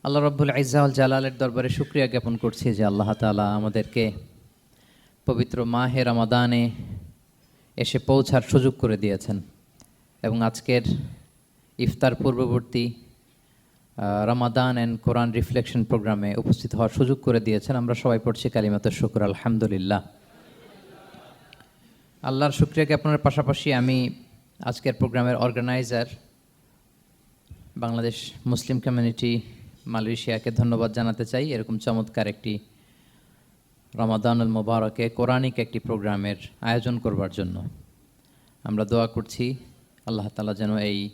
আল্লাহ রাব্বুল ইজ্জা ওয়াল জালালের দরবারে শুকরিয়া জ্ঞাপন করছি যে আল্লাহ তাআলা আমাদেরকে পবিত্র মাহে রমাদানে এসে পৌঁছার সুযোগ করে দিয়েছেন এবং আজকের ইফতার পূর্ববর্তী রমাদান অ্যান্ড কোরআন রিফ্লেকশন প্রোগ্রামে উপস্থিত হওয়ার সুযোগ করে দিয়েছেন। আমরা সবাই পড়ছি কালিমাতুশ শুকর আলহামদুলিল্লাহ। আল্লাহর শুকরিয়া জ্ঞাপনের পাশাপাশি আমি আজকের প্রোগ্রামের অর্গানাইজার বাংলাদেশ মুসলিম কমিউনিটি মালয়েশিয়াকে ধন্যবাদ জানাতে চাই এরকম চমৎকার একটি রমাদানুল মুবারকে কোরআনিক একটি প্রোগ্রামের আয়োজন করবার জন্য। আমরা দোয়া করছি আল্লাহ তাআলা যেন এই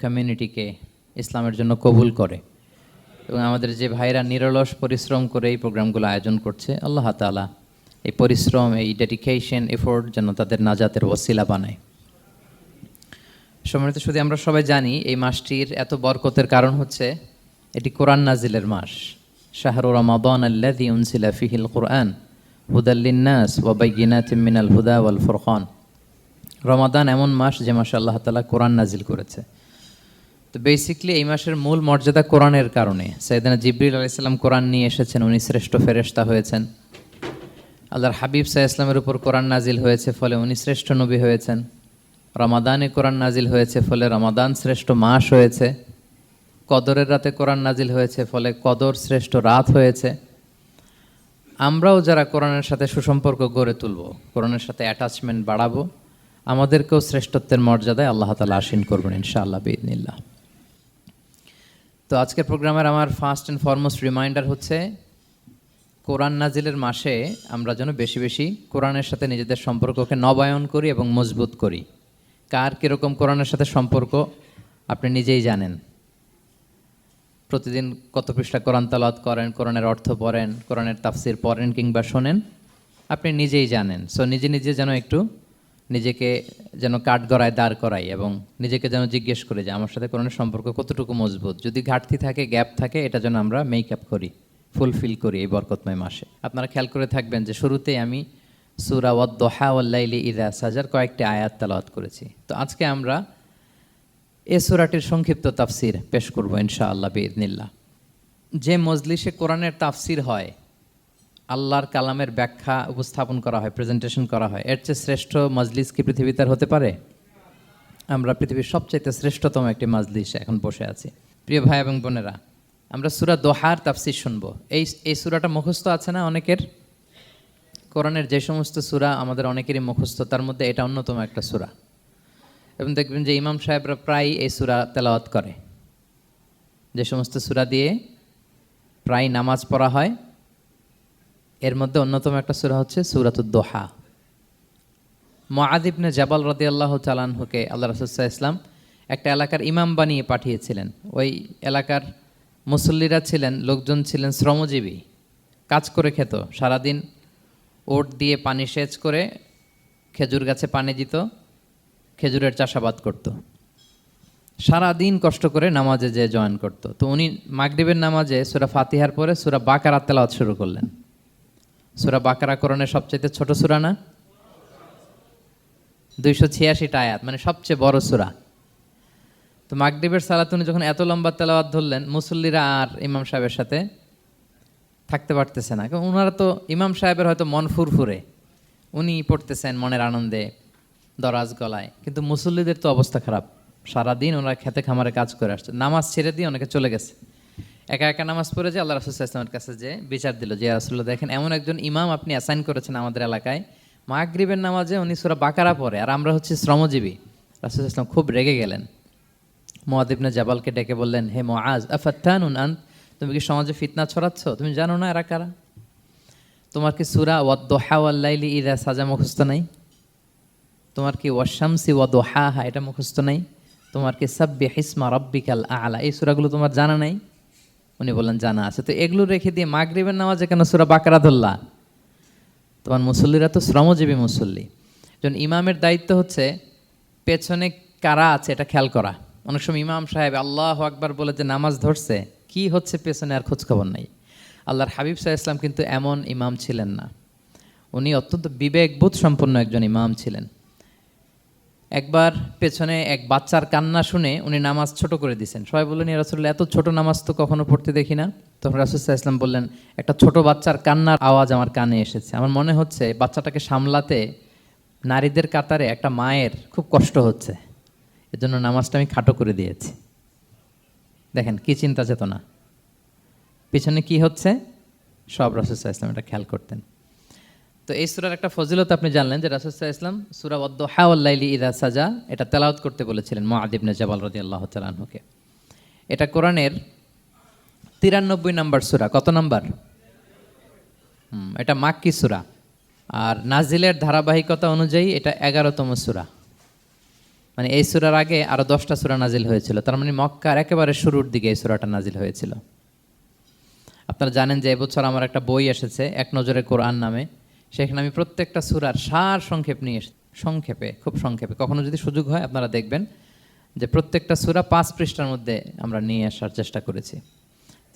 কমিউনিটিকে ইসলামের জন্য কবুল করে এবং আমাদের যে ভাইরা নিরলস পরিশ্রম করে এই প্রোগ্রামগুলো আয়োজন করছে আল্লাহ তাআলা এই পরিশ্রম, এই ডেডিকেশন, এফোর্ট যেন তাদের নাজাতের ওসিলা বানায়। সম্মানিত শুধু আমরা সবাই জানি এই মাসটির এত বরকতের কারণ হচ্ছে এটি কোরআন নাজিলের মাস। শাহরু রমাদান আল্লাযী উনজিলা ফীহিল কুরআন হুদাল লিন্নাস ওয়া বাইয়িনাতিম মিনাল হুদা ওয়াল ফুরকান। রমাদান এমন মাস যে মাসে আল্লাহ তাআলা কোরআন নাজিল করেছে। তো বেসিক্যালি এই মাসের মূল মর্যাদা কোরআনের কারণে। সাইয়েদনা জিবরিল আলাইহিস সালাম কোরআন নিয়ে এসেছেন, উনি শ্রেষ্ঠ ফেরেশতা হয়েছেন। আল্লাহর হাবিব সাল্লাল্লাহু আলাইহি ওয়াসাল্লামের উপর কোরআন নাজিল হয়েছে, ফলে উনি শ্রেষ্ঠ নবী হয়েছেন। রমাদানে কোরআন নাজিল হয়েছে, ফলে রমাদান শ্রেষ্ঠ মাস হয়েছে। কদরের রাতে কোরআন নাজিল হয়েছে, ফলে কদর শ্রেষ্ঠ রাত হয়েছে। আমরাও যারা কোরআনের সাথে সুসম্পর্ক গড়ে তুলব, কোরআনের সাথে অ্যাটাচমেন্ট বাড়াবো, আমাদেরকেও শ্রেষ্ঠত্বের মর্যাদায় আল্লাহ তাআলা আসীন করবেন ইনশাআল্লাহ বিইذنিল্লাহ। তো আজকের প্রোগ্রামের আমার ফার্স্ট অ্যান্ড ফরমোস্ট রিমাইন্ডার হচ্ছে কোরআন নাজিলের মাসে আমরা যেন বেশি বেশি কোরআনের সাথে নিজেদের সম্পর্ককে নবায়ন করি এবং মজবুত করি। কার কীরকম কোরআনের সাথে সম্পর্ক আপনি নিজেই জানেন। প্রতিদিন কত পৃষ্ঠা কোরআন তেলাওয়াত করেন, কোরআনের অর্থ পড়েন, কোরআনের তাফসির পড়েন কিংবা শোনেন, আপনি নিজেই জানেন। সো নিজে নিজে যেন একটু নিজেকে যেন কাঠগড়ায় দাঁড় করাই এবং নিজেকে যেন জিজ্ঞেস করি যে আমার সাথে কোরআনের সম্পর্ক কতটুকু মজবুত। যদি ঘাটতি থাকে, গ্যাপ থাকে, এটা যেন আমরা মেক আপ করি, ফুলফিল করি এই বরকতময় মাসে। আপনারা খেয়াল করে থাকবেন যে শুরুতেই আমি সূরা ওয়াদ-দুহা ওয়াল-লাইলি ইযা সাজার কয়েকটি আয়াত তেলাওয়াত করেছি। তো আজকে আমরা এই সূরাটির সংক্ষিপ্ত তাফসির পেশ করব ইনশাআল্লাহ বিইذنিল্লাহ। যে মজলিসে কোরআনের তাফসির হয়, আল্লাহর কালামের ব্যাখ্যা উপস্থাপন করা হয়, প্রেজেন্টেশন করা হয়, এর চেয়ে শ্রেষ্ঠ মজলিস কি পৃথিবীতে আর হতে পারে? আমরা পৃথিবীর সবচাইতে শ্রেষ্ঠতম একটি মজলিসে এখন বসে আছি। প্রিয় ভাই এবং বোনেরা, আমরা সূরা দোহার তাফসির শুনব। এই সূরাটা মুখস্থ আছে না অনেকের? কোরআনের যে সমস্ত সূরা আমাদের অনেকেরই মুখস্থ, তার মধ্যে এটা অন্যতম একটা সূরা। এবং দেখবেন যে ইমাম সাহেবরা প্রায় এই সূরা তেলাওয়াত করে। যে সমস্ত সূরা দিয়ে প্রায় নামাজ পড়া হয়, এর মধ্যে অন্যতম একটা সূরা হচ্ছে সূরাতুদ দোহা। মুআয ইবনে জাবাল রাদিয়াল্লাহু তাআলা আনহুকে আল্লাহ রাসূল সাল্লাল্লাহু আলাইহি ওয়াসাল্লাম একটা এলাকার ইমাম বানিয়ে পাঠিয়েছিলেন। ওই এলাকার মুসল্লিরা ছিলেন, লোকজন ছিলেন শ্রমজীবী, কাজ করে খেত। সারাদিন ওট দিয়ে পানি সেচ করে খেজুর গাছে পানি দিত, খেজুরের চাষাবাদ করত, সারাদিন কষ্ট করে নামাজে যে জয়েন করত। তো উনি মাগরিবের নামাজে সূরা ফাতিহার পরে সূরা বাকারা তেলাওয়াত শুরু করলেন। সূরা বাকারা কোরআনের সবচেয়ে ছোট সূরা না? 286টা আয়াত, মানে সবচেয়ে বড় সূরা। তো মাগরিবের সালাত উনি যখন এত লম্বা তেলাওয়াত ধরলেন, মুসল্লিরা আর ইমাম সাহেবের সাথে থাকতে পারতেছে না। কারণ ওনারা তো, ইমাম সাহেবের হয়তো মন ফুরফুরে, উনি পড়তেছেন মনের আনন্দে দরাজ গলায়, কিন্তু মুসল্লিদের তো অবস্থা খারাপ। সারাদিন ওনারা খেতে খামারে কাজ করে আসছে, নামাজ ছেড়ে দিয়ে অনেকে চলে গেছে। একা একা নামাজ পড়ে যে আল্লাহ রাসূল সাল্লাল্লাহু আলাইহি ওয়াসাল্লামের কাছে যে বিচার দিল যে ইয়া রাসূলুল্লাহ, দেখেন এমন একজন ইমাম আপনি অ্যাসাইন করেছেন আমাদের এলাকায়, মাগরিবের নামাজে উনি সূরা বাকারা পড়ে, আর আমরা হচ্ছে শ্রমজীবী। রাসূল সাল্লাল্লাহু আলাইহি ওয়াসাল্লাম খুব রেগে গেলেন। মুআয ইবনে জাবালকে ডেকে বললেন, হে মুআয, আফাত্তানুন আন্ত, তুমি কি সমাজে ফিতনা ছড়াচ্ছ? তুমি জানো না এরা কারা? তোমার কি সূরা ওয়াদ-দুহা ওয়াল-লাইলি ইযা সাজা মুখস্থ নাই? তোমার কি ওয়াশ-শামসি ওয়া-দুহাহা এটা মুখস্থ নাই? তোমার কি সাব্বিহ ইসমা রাব্বিকাল আ'লা এই সূরাগুলো তোমার জানা নাই? উনি বললেন জানা আছে। তো এগুলো রেখে দিয়ে মাগরিবের নামাজে কেন সূরা বাকারা ধরলা? তোমার মুসল্লিরা তো শ্রমজীবী মুসল্লি। যখন ইমামের দায়িত্ব হচ্ছে পেছনে কারা আছে এটা খেয়াল করা। অনেক সময় ইমাম সাহেব আল্লাহু আকবার বলে যে নামাজ ধরছে, কি হচ্ছে পেছনে আর খোঁজখবর নাই। আল্লাহর হাবিব সাল্লাল্লাহু আলাইহি ওয়াসাল্লাম কিন্তু এমন ইমাম ছিলেন না, উনি অত্যন্ত বিবেকবোধ সম্পন্ন একজন ইমাম ছিলেন। একবার পেছনে এক বাচ্চার কান্না শুনে উনি নামাজ ছোট করে দিয়েছেন। সবাই বললেন, ইয়া রাসূলুল্লাহ, এত ছোট নামাজ তো কখনো পড়তে দেখি না। তখন রাসূল সাল্লাল্লাহু আলাইহি ওয়াসাল্লাম বললেন, একটা ছোট বাচ্চার কান্নার আওয়াজ আমার কানে এসেছে। আমার মনে হচ্ছে বাচ্চাটাকে সামলাতে নারীদের কাতারে একটা মায়ের খুব কষ্ট হচ্ছে, এজন্য নামাজটা আমি খাটো করে দিয়েছি। দেখেন কি চিন্তা চেতনা, পিছনে কি হচ্ছে সব রাসূল সাল্লাল্লাহু আলাইহি ওয়াসাল্লাম এটা খেয়াল করতেন। তো এই সূরার একটা ফজিলত আপনি জানলেন যে রাসূল সাল্লাল্লাহু আলাইহি ওয়াসাল্লাম সূরা ওয়াদ-দুহা ওয়াল-লাইলি ইযা সাজা এটা তেলাওয়াত করতে বলেছিলেন মুআয ইবনে জাবাল রাদিয়াল্লাহু তাআলা আনহুকে। এটা কোরআনের 93 নম্বর সূরা। কত নাম্বার? এটা মাক্কি সূরা, আর নাজিলের ধারাবাহিকতা অনুযায়ী এটা 11তম সূরা। মানে এই সূরার আগে আরো 10টা সূরা নাজিল হয়েছিল, তার মানে মক্কার একেবারে শুরুর দিকে এই সূরাটা নাজিল হয়েছিল। আপনারা জানেন যে এবছর আমার একটা বই এসেছে এক নজরে কোরআন নামে, সেখানে আমি প্রত্যেকটা সূরার সার সংক্ষেপ নিয়ে সংক্ষেপে, খুব সংক্ষেপে, কখনো যদি সুযোগ হয় আপনারা দেখবেন যে প্রত্যেকটা সূরা 5 পৃষ্ঠার মধ্যে আমরা নিয়ে আসার চেষ্টা করেছি।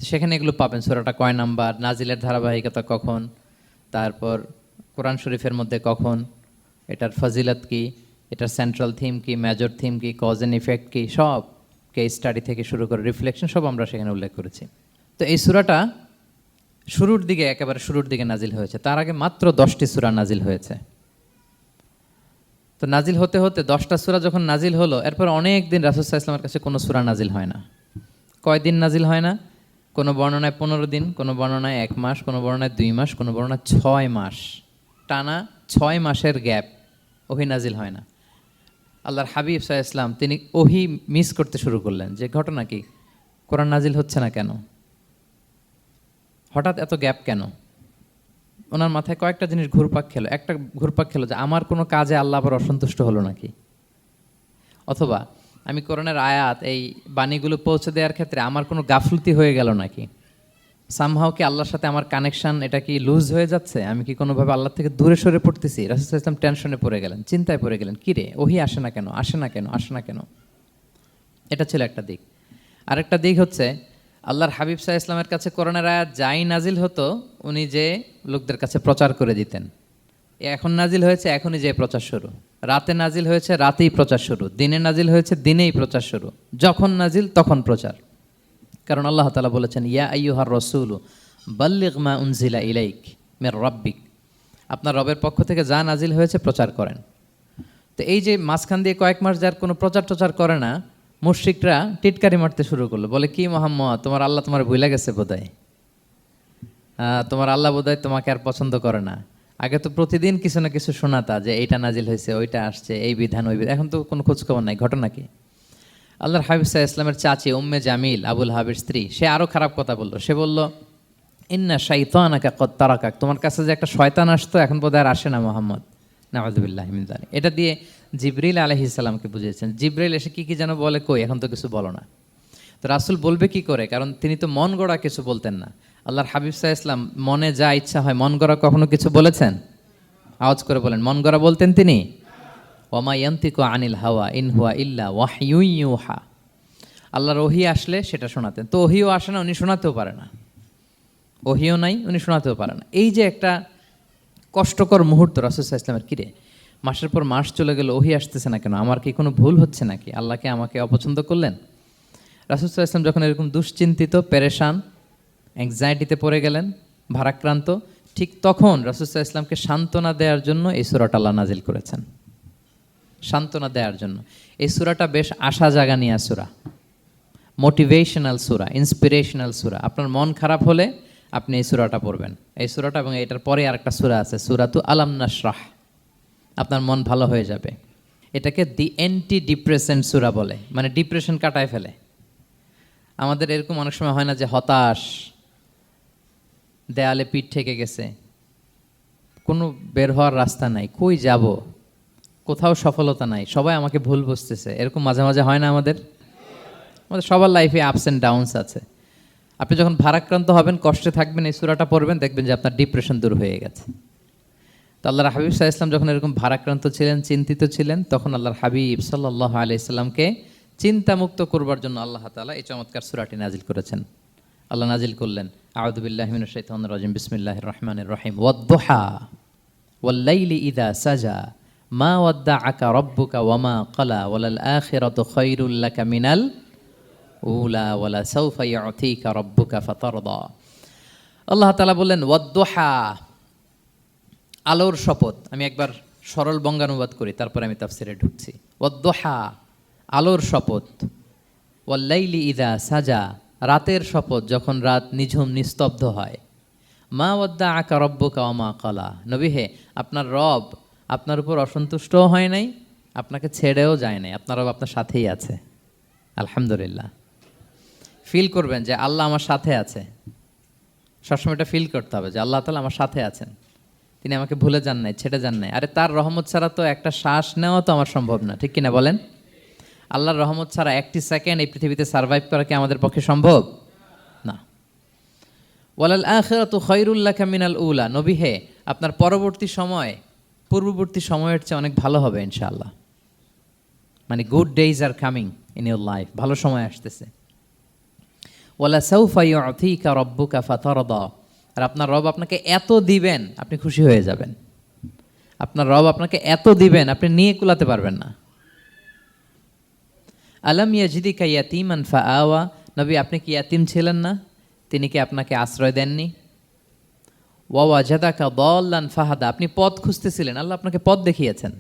সেখানে এগুলো পাবেন, সূরাটা কয় নাম্বার, নাজিলের ধারাবাহিকতা কখন, তারপর কোরআন শরীফের মধ্যে কখন, এটার ফজিলত কি, এটার সেন্ট্রাল থিম কি, মেজর থিম কি, কজ অ্যান্ড ইফেক্ট কি, সব কেস স্টাডি থেকে শুরু করে রিফ্লেকশন সব আমরা সেখানে উল্লেখ করেছি। তো এই সূরাটা শুরুর দিকে, একেবারে শুরুর দিকে নাজিল হয়েছে। তার আগে মাত্র 10টি সূরা নাজিল হয়েছে। তো নাজিল হতে হতে 10টা সূরা যখন নাজিল হলো, এরপর অনেক দিন রাসূল সাল্লাল্লাহু আলাইহি ওয়াসাল্লামের কাছে কোনো সূরা নাজিল হয় না। কয়দিন নাজিল হয় না? কোনো বর্ণনায় 15 দিন, কোনো বর্ণনায় 1 মাস, কোনো বর্ণনায় 2 মাস, কোনো বর্ণনায় 6 মাস, টানা 6 মাসের গ্যাপ ওহী নাজিল হয় না। আল্লাহর হাবিব সাল্লাল্লাহু আলাইহি ওয়াসাল্লাম তিনি ওহী মিস করতে শুরু করলেন, যে ঘটনা কি, কোরআন নাজিল হচ্ছে না কেন, হঠাৎ এত গ্যাপ কেন? ওনার মাথায় কয়েকটা জিনিস ঘুরপাক খেলো। একটা ঘুরপাক খেলো যে আমার কোনো কাজে আল্লাহ আবার অসন্তুষ্ট হলো নাকি, অথবা আমি কোরআনের আয়াত এই বাণীগুলো পৌঁছে দেওয়ার ক্ষেত্রে আমার কোনো গাফলতি হয়ে গেল নাকি, সামহাও কি আল্লাহর সাথে আমার কানেকশন এটা কি লুজ হয়ে যাচ্ছে, আমি কি কোনোভাবে আল্লাহ থেকে দূরে সরে পড়তেছি। রাসূল সাল্লাল্লাহু আলাইহি ওয়াসাল্লাম টেনশনে পড়ে গেলেন, চিন্তায় পড়ে গেলেন, কিরে ওহী আসে না কেন, আসে না কেন, আসে না কেন। এটা ছিল একটা দিক। আরেকটা দিক হচ্ছে আল্লাহর হাবিব সাল্লাল্লাহু আলাইহি ওয়াসাল্লামের কাছে কোরআনের আয়াত যাই নাজিল হতো উনি যে লোকদের কাছে প্রচার করে দিতেন। এখন নাজিল হয়েছে এখনই যে প্রচার শুরু, রাতে নাজিল হয়েছে রাতেই প্রচার শুরু, দিনে নাজিল হয়েছে দিনেই প্রচার শুরু, যখন নাজিল তখন প্রচার। কারণ আল্লাহ তাআলা বলেছেন, ইয়া আইয়ুহার রাসূলু বাল্লিগ মা উনজিলা ইলাইক মির রাব্বিক, আপনার রবের পক্ষ থেকে যা নাজিল হয়েছে প্রচার করেন। তো এই যে মাঝখান দিয়ে কয়েক মাস যার কোনো প্রচার টচার করে না, মুশরিকরা টিটকারি মারতে শুরু করলো, বলে কি মুহাম্মদ, তোমার আল্লাহ তোমার ভুলে গেছে বোধহয়, তোমার আল্লাহ বোধহয় তোমাকে আর পছন্দ করে না। আগে তো প্রতিদিন কিছু না কিছু শোনাতা যে এইটা নাজিল হয়েছে, ওইটা আসছে, এই বিধান ওই বিধান, এখন তো কোনো খোঁজখবর নাই। ঘটনা কি? আল্লাহর হাবিব সাল্লাল্লাহু আলাইহি ওয়াসাল্লামের চাচি উম্মে জামিল, আবুল হাবির স্ত্রী, সে আরও খারাপ কথা বলল। সে বলল, ইন্না শাইতানাকা কদ তারাকাক, তোমার কাছে যে একটা শয়তান আসতো এখন বোধহয় আর আসে না মুহাম্মদ, নাউযুবিল্লাহি মিন যালিক। এটা দিয়ে জিবরিল আলাইহিস সালামকে বুঝিয়েছেন। জিবরিল এসে কি কি যেন বলে, কই এখন তো কিছু বলো না। তো রাসূল বলবে কি করে, কারণ তিনি তো মন গড়া কিছু বলতেন না। আল্লাহর হাবিব সাল্লাল্লাহু আলাইহি ওয়াসাল্লাম মনে যা ইচ্ছা হয় মন গড়া কখনো কিছু বলেছেন? আওয়াজ করে বলেন, মন গড়া বলতেন তিনি? ওয়ামা ইয়ানতিকু আনিল হাওয়া ইন হুয়া ইল্লা ওয়াহয়ুন ইউহা, আল্লাহর ওহী আসলে সেটা শোনাতেন। তো ওহীও আসে না, উনি শোনাতেও পারে না, ওহীও নাই, উনি শোনাতেও পারে না। এই যে একটা কষ্টকর মুহূর্ত রাসূল সাল্লাল্লাহু আলাইহি ওয়াসাল্লামের, কিরে মাসের পর মাস চলে গেল ওহী আসতেছে না কেন, আমার কি কোনো ভুল হচ্ছে নাকি, আল্লাহকে আমাকে অপছন্দ করলেন? রাসূল সাল্লাল্লাহু আলাইহি ওয়াসাল্লাম যখন এরকম দুশ্চিন্তিত, পেরেশান, অ্যাংজাইটিতে পড়ে গেলেন, ভারাক্রান্ত, ঠিক তখন রাসূল সাল্লাল্লাহু আলাইহি ওয়াসাল্লামকে সান্ত্বনা দেওয়ার জন্য এই সূরাটা আল্লাহ নাজিল করেছেন। সান্ত্বনা দেওয়ার জন্য এই সূরাটা বেশ আশা জাগানিয়া সূরা, মোটিভেশনাল সূরা, ইন্সপিরেশনাল সূরা। আপনার মন খারাপ হলে আপনি এই সূরাটা পড়বেন, এই সূরাটা, এবং এটার পরে আরেকটা সূরা আছে, সূরাতু আলাম নাশরাহ, আপনার মন ভালো হয়ে যাবে। এটাকে দি অ্যান্টি ডিপ্রেসেন্ট সূরা বলে, মানে ডিপ্রেশন কাটায় ফেলে। আমাদের এরকম অনেক সময় হয় না যে হতাশ, দেয়ালে পিঠ ঠেকে গেছে, কোনো বের হওয়ার রাস্তা নাই, কই যাব, কোথাও সফলতা নাই, সবাই আমাকে ভুল বুঝতেছে, এরকম মাঝে মাঝে হয় না? আমাদের সবার লাইফে আপস অ্যান্ড ডাউনস আছে। আপনি যখন ভারাক্রান্ত হবেন, কষ্টে থাকবেন, এই সূরাটা পড়বেন, দেখবেন যে আপনার ডিপ্রেশন দূর হয়ে গেছে। তো আল্লাহর হাবিব সাল্লাল্লাহু আলাইহি ওয়াসাল্লাম যখন এরকম ভারাক্রান্ত ছিলেন, চিন্তিত ছিলেন, তখন আল্লাহর হাবিব সাল্লাল্লাহু আলাইহি ওয়াসাল্লামকে চিন্তামুক্ত করবার জন্য আল্লাহ তাআলা এই চমৎকার সূরাটি নাজিল করেছেন। আল্লাহ নাজিল করলেন, আউযু বিল্লাহি মিনাশ শাইতানির রাজিম, বিসমিল্লাহির রহমানির রহিম, ওয়াদ-দুহা ওয়াল-লাইলি ইযা সাজা মা ওয়াদ্দাআকা রাব্বুকা ওয়া মা ক্বালা ওয়ালাল আখিরাতু খায়রুল লাকা মিনাল উলা ওয়ালা সাউফা ইউতিকা রাব্বুকা ফাতারদা। আল্লাহ তাআলা বললেন ওয়াদ্দুহা, আলোর শপথ। আমি একবার সরল বঙ্গানুবাদ করি, তারপরে আমি তাফসিরে ঢুকছি। ওয়াদ্দুহা, আলোর শপথ। ওয়াল্লাইলি ইযা সাজা, রাতের শপথ যখন রাত নিঝুম নিস্তব্ধ হয়। মা ওয়াদ্দাআকা রাব্বুকা ওয়া মা ক্বালা, নবী হে, আপনার রব আপনার উপর অসন্তুষ্টও হয় নাই, আপনাকে ছেড়েও যায় নাই, আপনার রব আপনার সাথেই আছে। আলহামদুলিল্লাহ। ফিল করবেন যে আল্লাহ আমার সাথে আছে। সবসময় এটা ফিল করতে হবে যে আল্লাহ তাআলা আমার সাথে আছেন, তিনি আমাকে ভুলে যান নাই, ছেড়ে যান নাই। আরে তার রহমত ছাড়া তো একটা শ্বাস নেওয়া তো আমার সম্ভব না, ঠিক কিনা বলেন? আল্লাহর রহমত ছাড়া একটি সেকেন্ড এই পৃথিবীতে সার্ভাইভ করা কি আমাদের পক্ষে সম্ভব না। ওয়ালাল আখিরাতু খায়রুল লাকা মিনাল উলা, নবী হে, আপনার পরবর্তী সময় পূর্ববর্তী সময়ের চেয়ে অনেক ভালো হবে ইনশাআল্লাহ। মানে good days are coming in your life, ভালো সময় আসতেছে। ওয়ালা সাউফা ইউতিকা রাব্বুকা ফাতারদা, আর আপনার রব আপনাকে এত দিবেন আপনি খুশি হয়ে যাবেন। আপনার রব আপনাকে এত দিবেন আপনি নিয়ে কুলাতে পারবেন না। আলাম ইয়াজিদিকা ইয়াতীমান ফাআওয়া, নবী আপনি কি ইয়াতীম ছিলেন না, তিনি কি আপনাকে আশ্রয় দেননি? ওয়া ওয়াজাদাকা দাল্লান ফাহাদা, আপনি পথ খুঁজতেছিলেন, আল্লাহ আপনাকে পথ দেখিয়েছেন।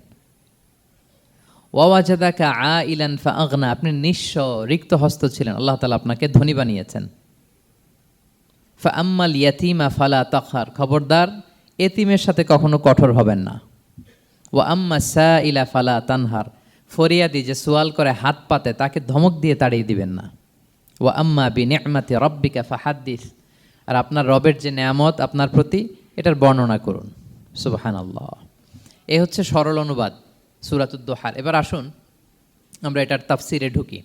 ওয়া ওয়াজাদাকা আইলান ফাআগনা, আপনি নিঃস্ব রিক্ত হস্ত ছিলেন, আল্লাহ তাআলা আপনাকে ধনী বানিয়েছেন। ফাআম্মাল ইয়াতীমা ফালা তাকহার, খবরদার এতিমের সাথে কখনো কঠোর হবেন না। ওয়া আম্মা সাইলা ফালা তানহার, ফরিয়াদি যে সোয়াল করে হাত পাতে তাকে ধমক দিয়ে তাড়িয়ে দিবেন না। ওয়া আম্মা বিনি'মাতি রাব্বিকা ফাহাদ্দিস, আর আপনার রবের যে নেয়ামত আপনার প্রতি এটার বর্ণনা করুন। সুবহানাল্লাহ। এ হচ্ছে সরল অনুবাদ সূরাতুদ দুহার। এবার আসুন আমরা এটার তাফসিরে ঢুকি।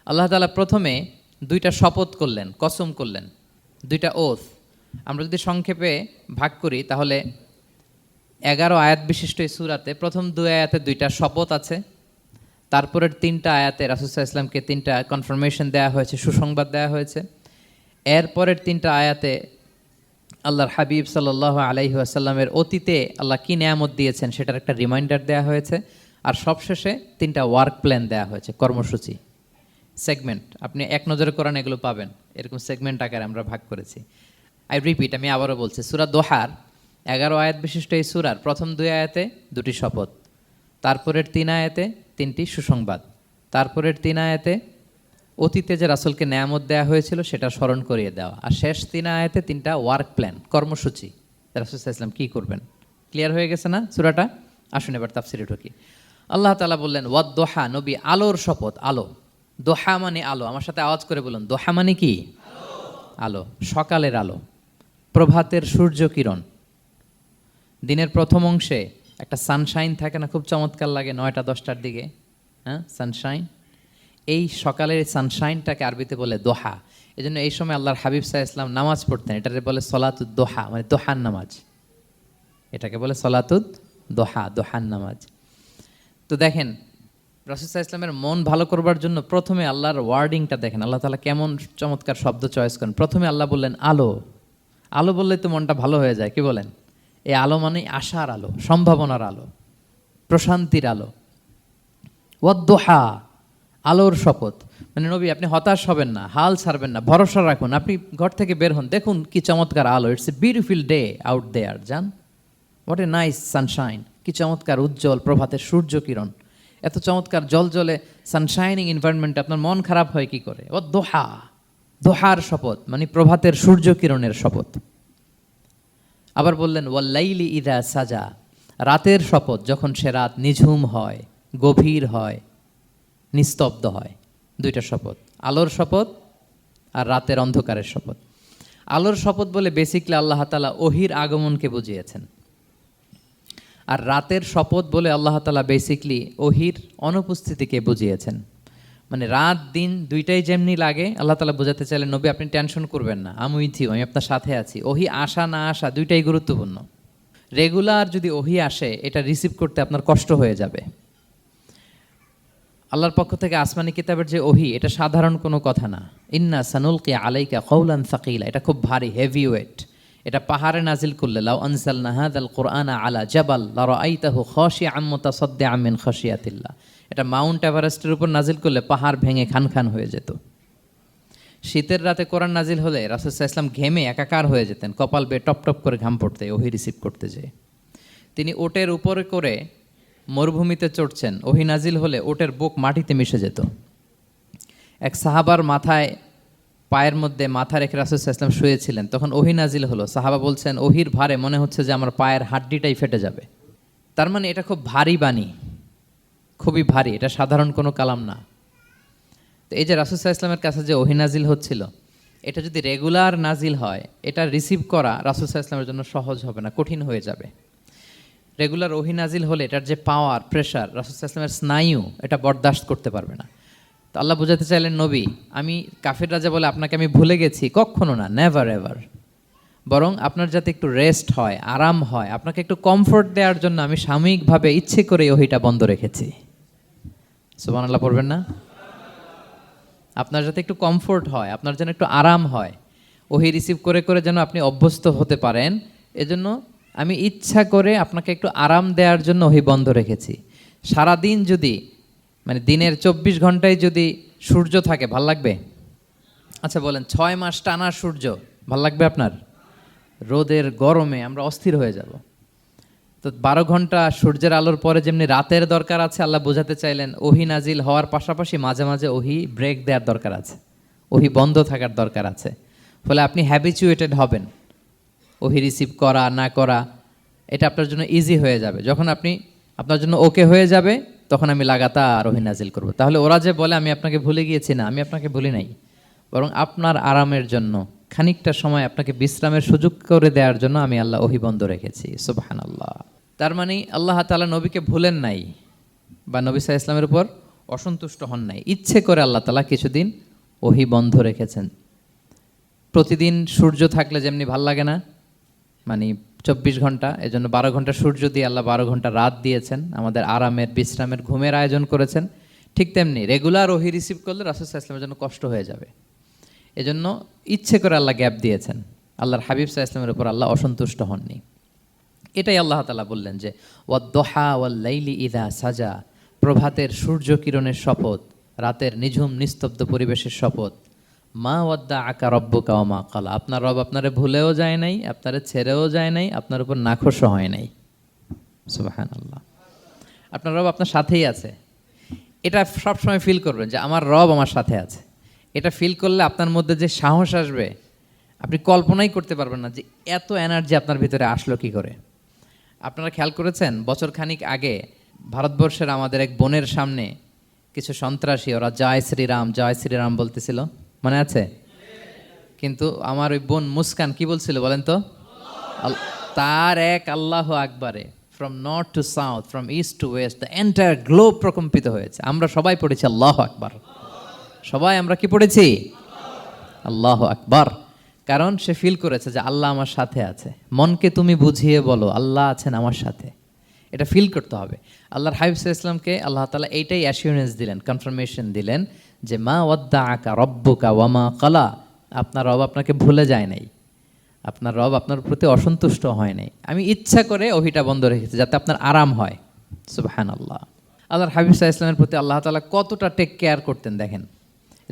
আল্লাহ তাআলা প্রথমে দুইটা শপথ করলেন, কসম করলেন, দুইটা ওথ। আমরা যদি সংক্ষেপে ভাগ করি তাহলে 11 আয়াত বিশিষ্ট এই সূরাতে প্রথম 2 আয়াতে দুইটা শপথ আছে, তারপরের 3টা আয়াতে রাসূল সাল্লাল্লাহু আলাইহি ওয়াসাল্লামকে 3টা কনফার্মেশন দেওয়া হয়েছে, সুসংবাদ দেওয়া হয়েছে। এরপরের 3টা আয়াতে আল্লাহর হাবিব সাল্লাল্লাহু আলাইহি ওয়াসাল্লামের অতীতে আল্লাহ কি নেয়ামত দিয়েছেন সেটার একটা রিমাইন্ডার দেওয়া হয়েছে। আর সবশেষে 3টা ওয়ার্ক প্ল্যান দেওয়া হয়েছে, কর্মসূচি, সেগমেন্ট। আপনি এক নজরে কোরআন এগুলো পাবেন, এরকম সেগমেন্ট আকারে আমরা ভাগ করেছি। আই রিপিট, আমি আবারও বলছি, সূরা দোহার 11 আয়াত বিশিষ্ট এই সূরার প্রথম 2 আয়াতে 2টি শপথ, তারপরের 3 আয়াতে 3টি সুসংবাদ, তারপরের 3 আয়াতে অতীতে যে রাসূলকে নেয়ামত দেওয়া হয়েছিল সেটা স্মরণ করিয়ে দেওয়া, আর শেষ 3 আয়াতে 3টা ওয়ার্ক প্ল্যান, কর্মসূচি, রাসূল সাল্লাল্লাহু আলাইহি ওয়াসাল্লাম কী করবেন। ক্লিয়ার হয়ে গেছে না সূরাটা? আসুন এবার তাফসিরে ঢুকি। আল্লাহ তাআলা বললেন ওয়াদ-দোহা, নবী আলোর শপথ। আলো, দোহা মানে আলো। আমার সাথে আওয়াজ করে বলুন, দোহা মানে কি? আলো, সকালের আলো, প্রভাতের সূর্য কিরণ। দিনের প্রথম অংশে একটা সানশাইন থাকে না, খুব চমৎকার লাগে 9টা 10টার দিকে, হ্যাঁ, সানশাইন। এই সকালের সানশাইনটাকে আরবিতে বলে দোহা। এই জন্য এই সময় আল্লাহর হাবিব সাল্লাল্লাহু আলাইহি ওয়াসাল্লাম নামাজ পড়তেন, এটাকে বলে সলাতুদ দোহা, মানে দোহার নামাজ। এটাকে বলে সলাতুদ দোহা, দোহার নামাজ। তো দেখেন রাসূল সাল্লাল্লাহু আলাইহি ওয়াসাল্লামের মন ভালো করবার জন্য প্রথমে আল্লাহর ওয়ার্ডিংটা দেখেন, আল্লাহ তাআলা কেমন চমৎকার শব্দ চয়েস করেন। প্রথমে আল্লাহ বললেন আলো। আলো বললেই তো মনটা ভালো হয়ে যায়, কি বলেন? এই আলো মানে আশার আলো, সম্ভাবনার আলো, প্রশান্তির আলো। ওয়াদ-দোহা, আলোর শপথ। মানে নবী আপনি হতাশ হবেন না, হাল ছাড়বেন না, ভরসা রাখুন। আপনি ঘর থেকে বের হন, দেখুন কি চমৎকার আলো। It's a beautiful day out there, জান, হোয়াট এ নাইস সানশাইন। কি চমৎকার উজ্জ্বল প্রভাতের সূর্য কিরণ। এত চমৎকার জলজলে সানশাইনিং এনভায়রনমেন্টে আপনার মন খারাপ হয় কি করে? ওয়াদ-দোহা, দোহার শপথ মানে প্রভাতের সূর্য কিরণের শপথ। আবার বললেন ওয়াল্লাইলি ইযা সাজা, রাতের শপথ যখন সে রাত নিঝুম হয়, গভীর হয়, নিস্তব্ধ হয়। 2টা শপথ, আলোর শপথ আর রাতের অন্ধকারের শপথ। আলোর শপথ বলে বেসিকলি আল্লাহ তাআলা ওহির আগমনকে বুঝিয়েছেন, আর রাতের শপথ বলে আল্লাহ তাআলা বেসিকলি ওহির অনুপস্থিতিকে বুঝিয়েছেন। মানে রাত দিন দুইটাই যেমনি লাগে, আল্লাহ তাআলা বোঝাতে চাইলেন নবী আপনি টেনশন করবেন না, আমি উইথ ইউ, আমি আপনার সাথে আছি। ওহি আসা না আসা দুইটাই গুরুত্বপূর্ণ। রেগুলার যদি ওহি আসে এটা রিসিভ করতে আপনার কষ্ট হয়ে যাবে। আল্লাহর পক্ষ থেকে আসমানি কিতাবের যে ওহি, এটা সাধারণ কোনো কথা না। ইন্না সানুলকি আলাইকা কওলান সাকিলা, এটা খুব ভারী, হেভি ওয়েট। এটা পাহাড়ে নাজিল করলে, লাউ আনজালনা হাযাল কুরআনা আলা জাবাল লারাআইতাহু খাশিআম মুতাসাদ্দিআম মিন খাশিয়াতিল্লাহ, এটা মাউন্ট এভারেস্টের উপর নাজিল করলে পাহাড় ভেঙে খান খান হয়ে যেত। শীতের রাতে কোরআন নাজিল হলে রাসূল সাল্লাল্লাহু আলাইহি ওয়াসাল্লাম ঘেমে একাকার হয়ে যেতেন, কপাল বেয়ে টপ টপ করে ঘাম পড়তে ওহী রিসিভ করতে যেয়ে। তিনি ওটের উপরে করে মরুভূমিতে চড়ছেন, ওহী নাজিল হলে ওটের বুক মাটিতে মিশে যেত। এক সাহাবার মাথায় পায়ের মধ্যে মাথা রেখে রাসূল সাল্লাল্লাহু আলাইহি ওয়াসাল্লাম শুয়েছিলেন, তখন ওহী নাজিল হলো। সাহাবা বলছেন, ওহীর ভারে মনে হচ্ছে যে আমার পায়ের হাড্ডিটাই ফেটে যাবে। তার মানে এটা খুব ভারী বাণী, খুবই ভারী, এটা সাধারণ কোনো কালাম না। তো এই যে রাসূল সাল্লাল্লাহু আলাইহি ওয়াসাল্লামের কাছে যে ওহী নাজিল হচ্ছিল, এটা যদি রেগুলার নাজিল হয়, এটা রিসিভ করা রাসূল সাল্লাল্লাহু আলাইহি ওয়াসাল্লামের জন্য সহজ হবে না, কঠিন হয়ে যাবে। রেগুলার ওহী নাজিল হলে এটার যে পাওয়ার, প্রেশার, রাসূল সাল্লাল্লাহু আলাইহি ওয়াসাল্লামের স্নায়ু এটা বরদাস্ত করতে পারবে না। তো আল্লাহ বোঝাতে চাইলেন, নবী, আমি কাফির রাজা বলে আপনাকে আমি ভুলে গেছি, কখনো না, নেভার এভার। বরং আপনার যাতে একটু রেস্ট হয়, আরাম হয়, আপনাকে একটু কমফোর্ট দেওয়ার জন্য আমি সাময়িকভাবে ইচ্ছে করে ওহীটা বন্ধ রেখেছি। সুবহানাল্লাহ পড়বেন না? আপনার যাতে একটু কমফোর্ট হয়, আপনার যেন একটু আরাম হয়, ওহী রিসিভ করে করে যেন আপনি অভ্যস্ত হতে পারেন, এজন্য আমি ইচ্ছা করে আপনাকে একটু আরাম দেওয়ার জন্য ওহী বন্ধ রেখেছি। সারাদিন যদি, মানে দিনের 24 ঘন্টায় যদি সূর্য থাকে, ভাল লাগবে? আচ্ছা বলেন, 6 মাস টানা সূর্য ভাল লাগবে আপনার? রোদের গরমে আমরা অস্থির হয়ে যাব। তো 12 ঘন্টা সূর্যের আলোর পরে যেমনি রাতের দরকার আছে, আল্লাহ বোঝাতে চাইলেন ওহী নাজিল হওয়ার পাশাপাশি মাঝে মাঝে ওহী ব্রেক দেওয়ার দরকার আছে, ওহী বন্ধ থাকার দরকার আছে। ফলে আপনি হ্যাবিচুয়েটেড হবেন, ওহী রিসিভ করা না করা এটা আপনার জন্য ইজি হয়ে যাবে। যখন আপনি আপনার জন্য ওকে হয়ে যাবে, তখন আমি লাগাতার ওহী নাজিল করব। তাহলে ওরা যে বলে আমি আপনাকে ভুলে গিয়েছি, না, আমি আপনাকে ভুলি নাই, বরং আপনার আরামের জন্য খানিকটা সময় আপনাকে বিশ্রামের সুযোগ করে দেওয়ার জন্য আমি আল্লাহ ওহী বন্ধ রেখেছি। সুবহানাল্লাহ। তার মানে আল্লাহ তাআলা নবীকে ভুলেন নাই বা নবী সাল্লাল্লাহু আলাইহি ওয়াসাল্লামের উপর অসন্তুষ্ট হন নাই, ইচ্ছে করে আল্লাহ তাআলা কিছুদিন ওহী বন্ধ রেখেছেন। প্রতিদিন সূর্য থাকলে যেমনি ভাল লাগে না, মানে 24 ঘন্টা, এজন্য 12 ঘন্টা সূর্য দিয়ে আল্লাহ 12 ঘন্টা রাত দিয়েছেন, আমাদের আরামের, বিশ্রামের, ঘুমের আয়োজন করেছেন। ঠিক তেমনি রেগুলার ওহী রিসিভ করলে রাসূল সাল্লাল্লাহু আলাইহি ওয়াসাল্লামের জন্য কষ্ট হয়ে যাবে, এজন্য ইচ্ছে করে আল্লাহ গ্যাপ দিয়েছেন। আল্লাহর হাবিব সাল্লাল্লাহু আলাইহি ওয়াসাল্লামের উপর আল্লাহ অসন্তুষ্ট হননি। এটাই আল্লাহ তাআলা বললেন যে ওয়াদ-দুহা ওয়াল-লাইলি ইযা সাজা, প্রভাতের সূর্য কিরণের শপথ, রাতের নিঝুম নিস্তব্ধ পরিবেশের শপথ। মা ওয়াদ্দাআকা রাব্বুকা ওয়া মা ক্বালা, আপনার রব আপনারে ভুলেও যায় নাই, আপনারে ছেড়েও যায় নাই, আপনার উপর নাখোশও হয় নাই। সুবহানাল্লাহ। আপনার রব আপনার সাথেই আছে, এটা সবসময় ফিল করবেন যে আমার রব আমার সাথে আছে। এটা ফিল করলে আপনার মধ্যে যে সাহস আসবে, আপনি কল্পনাই করতে পারবেন না যে এত এনার্জি আপনার ভিতরে আসলো কি করে। আপনারা খেয়াল করেছেন, বছর খানিক আগে ভারতবর্ষের আমাদের এক বোনের সামনে কিছু সন্ত্রাসী, ওরা জয় শ্রীরাম জয় শ্রীরাম বলতেছিল, মনে আছে? কিন্তু আমার ওই বোন মুস্কান কি বলছিল বলেন তো? তার এক আল্লাহু আকবারে from north to south, from east to west, the entire globe প্রকম্পিত হয়েছে। আমরা সবাই পড়েছি আল্লাহু আকবার, সবাই আমরা কি পড়েছি? আল্লাহু আকবার। কারণ সে ফিল করেছে যে আল্লাহ আমার সাথে আছে। মনকে তুমি বুঝিয়ে বলো আল্লাহ আছেন আমার সাথে, এটা ফিল করতে হবে। আল্লাহর হাবিব সাল্লাল্লাহু আলাইহি ওয়াসাল্লামকে আল্লাহ তাআলা এইটাই অ্যাসিওরেন্স দিলেন, কনফার্মেশন দিলেন যে মা ওয়াদ্দাআকা রাব্বুকা ওয়া মা ক্বালা, আপনার রব আপনাকে ভুলে যায় নাই, আপনার রব আপনার প্রতি অসন্তুষ্ট হয় নাই। আমি ইচ্ছা করে ওহীটা বন্ধ রেখেছি যাতে আপনার আরাম হয়। সুবহানাল্লাহ। আল্লাহর হাবিব সাল্লাল্লাহু আলাইহি ওয়াসাল্লামের প্রতি আল্লাহ তাআলা কতটা টেক কেয়ার করতেন দেখেন।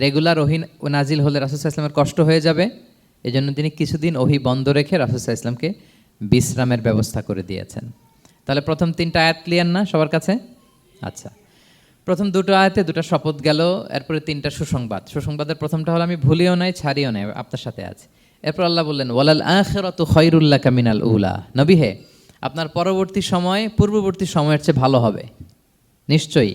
রেগুলার ওহী নাজিল হলে রাসূল সাল্লাল্লাহু আলাইহি ওয়াসাল্লামের কষ্ট হয়ে যাবে, এজন্য তিনি কিছুদিন ওহী বন্ধ রেখে রাসূল সাল্লাল্লাহু আলাইহি ওয়াসাল্লামকে বিশ্রামের ব্যবস্থা করে দিয়েছেন। তাহলে প্রথম 3টা আয়াত ক্লিয়ার না সবার কাছে? আচ্ছা, প্রথম 2টো আয়াতে 2টা শপথ গেল, এরপরে 3টা সুসংবাদ। সুসংবাদের প্রথমটা হলো আমি ভুলিও নাই ছাড়িও নাই, আপনার সাথে আছে। এরপর আল্লাহ বললেন ওয়ালাল আখিরাতু খায়রুল লাকা মিনাল উলা, নবী হে, আপনার পরবর্তী সময় পূর্ববর্তী সময়ের চেয়ে ভালো হবে। নিশ্চয়ই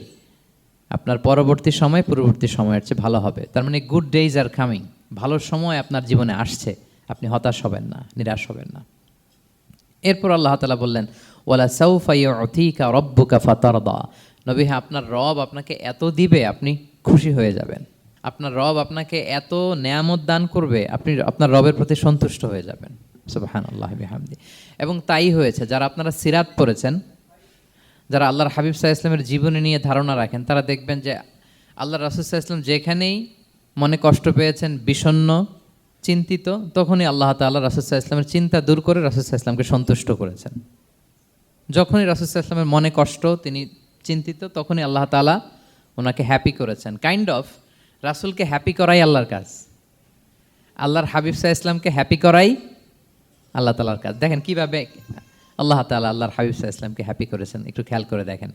আপনার পরবর্তী সময় পূর্ববর্তী সময়ের চেয়ে ভালো হবে। তার মানে গুড ডেইজ আর কামিং, ভালো সময় আপনার জীবনে আসছে, আপনি হতাশ হবেন না, নিরাশ হবেন না। এরপর আল্লাহ তাআলা বললেন ওয়ালা সাউফা ইউতিকা রাব্বুকা ফাতারদা, নবী হ্যাঁ, আপনার রব আপনাকে এত দিবে আপনি খুশি হয়ে যাবেন, আপনার রব আপনাকে এত নেয়ামত দান করবে আপনি আপনার রবের প্রতি সন্তুষ্ট হয়ে যাবেন। সুবহানাল্লাহি বিহামদি। এবং তাই হয়েছে। যারা আপনারা সিরাত পড়েছেন, যারা আল্লাহর হাবিব সাল্লাল্লাহু আলাইহি ওয়াসাল্লামের জীবনী নিয়ে ধারণা রাখেন, তারা দেখবেন যে আল্লাহর রাসূল সাল্লাল্লাহু আলাইহি ওয়াসাল্লাম যেখানেই মনে কষ্ট পেয়েছেন, বিষণ্ণ, চিন্তিত, তখনই আল্লাহ তাআলা রাসূল সাল্লাল্লাহু আলাইহি ওয়াসাল্লামের চিন্তা দূর করে রাসূল সাল্লাল্লাহু আলাইহি ওয়াসাল্লামকে সন্তুষ্ট করেছেন। যখনই রাসূল সাল্লাল্লাহু আলাইহি ওয়াসাল্লামের মনে কষ্ট, তিনি চিন্তিত, তখনই আল্লাহ তাআলা ওনাকে হ্যাপি করেছেন। কাইন্ড অফ রাসূলকে হ্যাপি করাই আল্লাহর কাজ, আল্লাহর হাবিব সাল্লাল্লাহু আলাইহি ওয়াসাল্লামকে হ্যাপি করাই আল্লাহ তাআলার কাজ। দেখেন কিভাবে আল্লাহ তাআলা আল্লাহর হাবিব সাল্লাল্লাহু আলাইহি ওয়াসাল্লামকে হ্যাপি করেছেন, একটু খেয়াল করে দেখেন।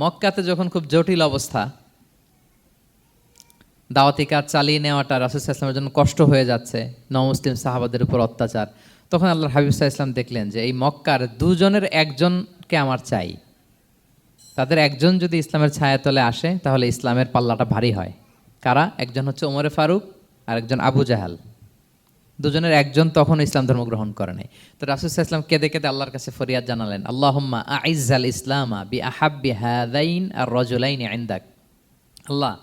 মক্কাতে যখন খুব জটিল অবস্থা, দাওয়াতি কাজ চালিয়ে নেওয়াটা রাসূল সাল্লাল্লাহু আলাইহি ওয়াসাল্লামের জন্য কষ্ট হয়ে যাচ্ছে, নমুসলিম সাহাবাদের উপর অত্যাচার, তখন আল্লাহর হাবিব সাল্লাল্লাহু আলাইহি ওয়াসাল্লাম দেখলেন যে এই মক্কার দুজনের একজনকে আমার চাই। তাদের একজন যদি ইসলামের ছায়াতলে আসে তাহলে ইসলামের পাল্লাটা ভারী হয়। কারা? একজন হচ্ছে ওমরে ফারুক আর একজন আবু জাহাল। দুজনের একজন তখন ইসলাম ধর্ম গ্রহণ করে নাই। তো রাসূল সাল্লাল্লাহু আলাইহি ওয়াসাল্লাম কেঁদে কেঁদে আল্লাহর কাছে ফরিয়াদ জানালেন, আল্লাহুম্মা আইজ্জাল ইসলামা বিআহাব্বি হাযাইন আর রাজুলাইনি ইনদাক। আল্লাহ,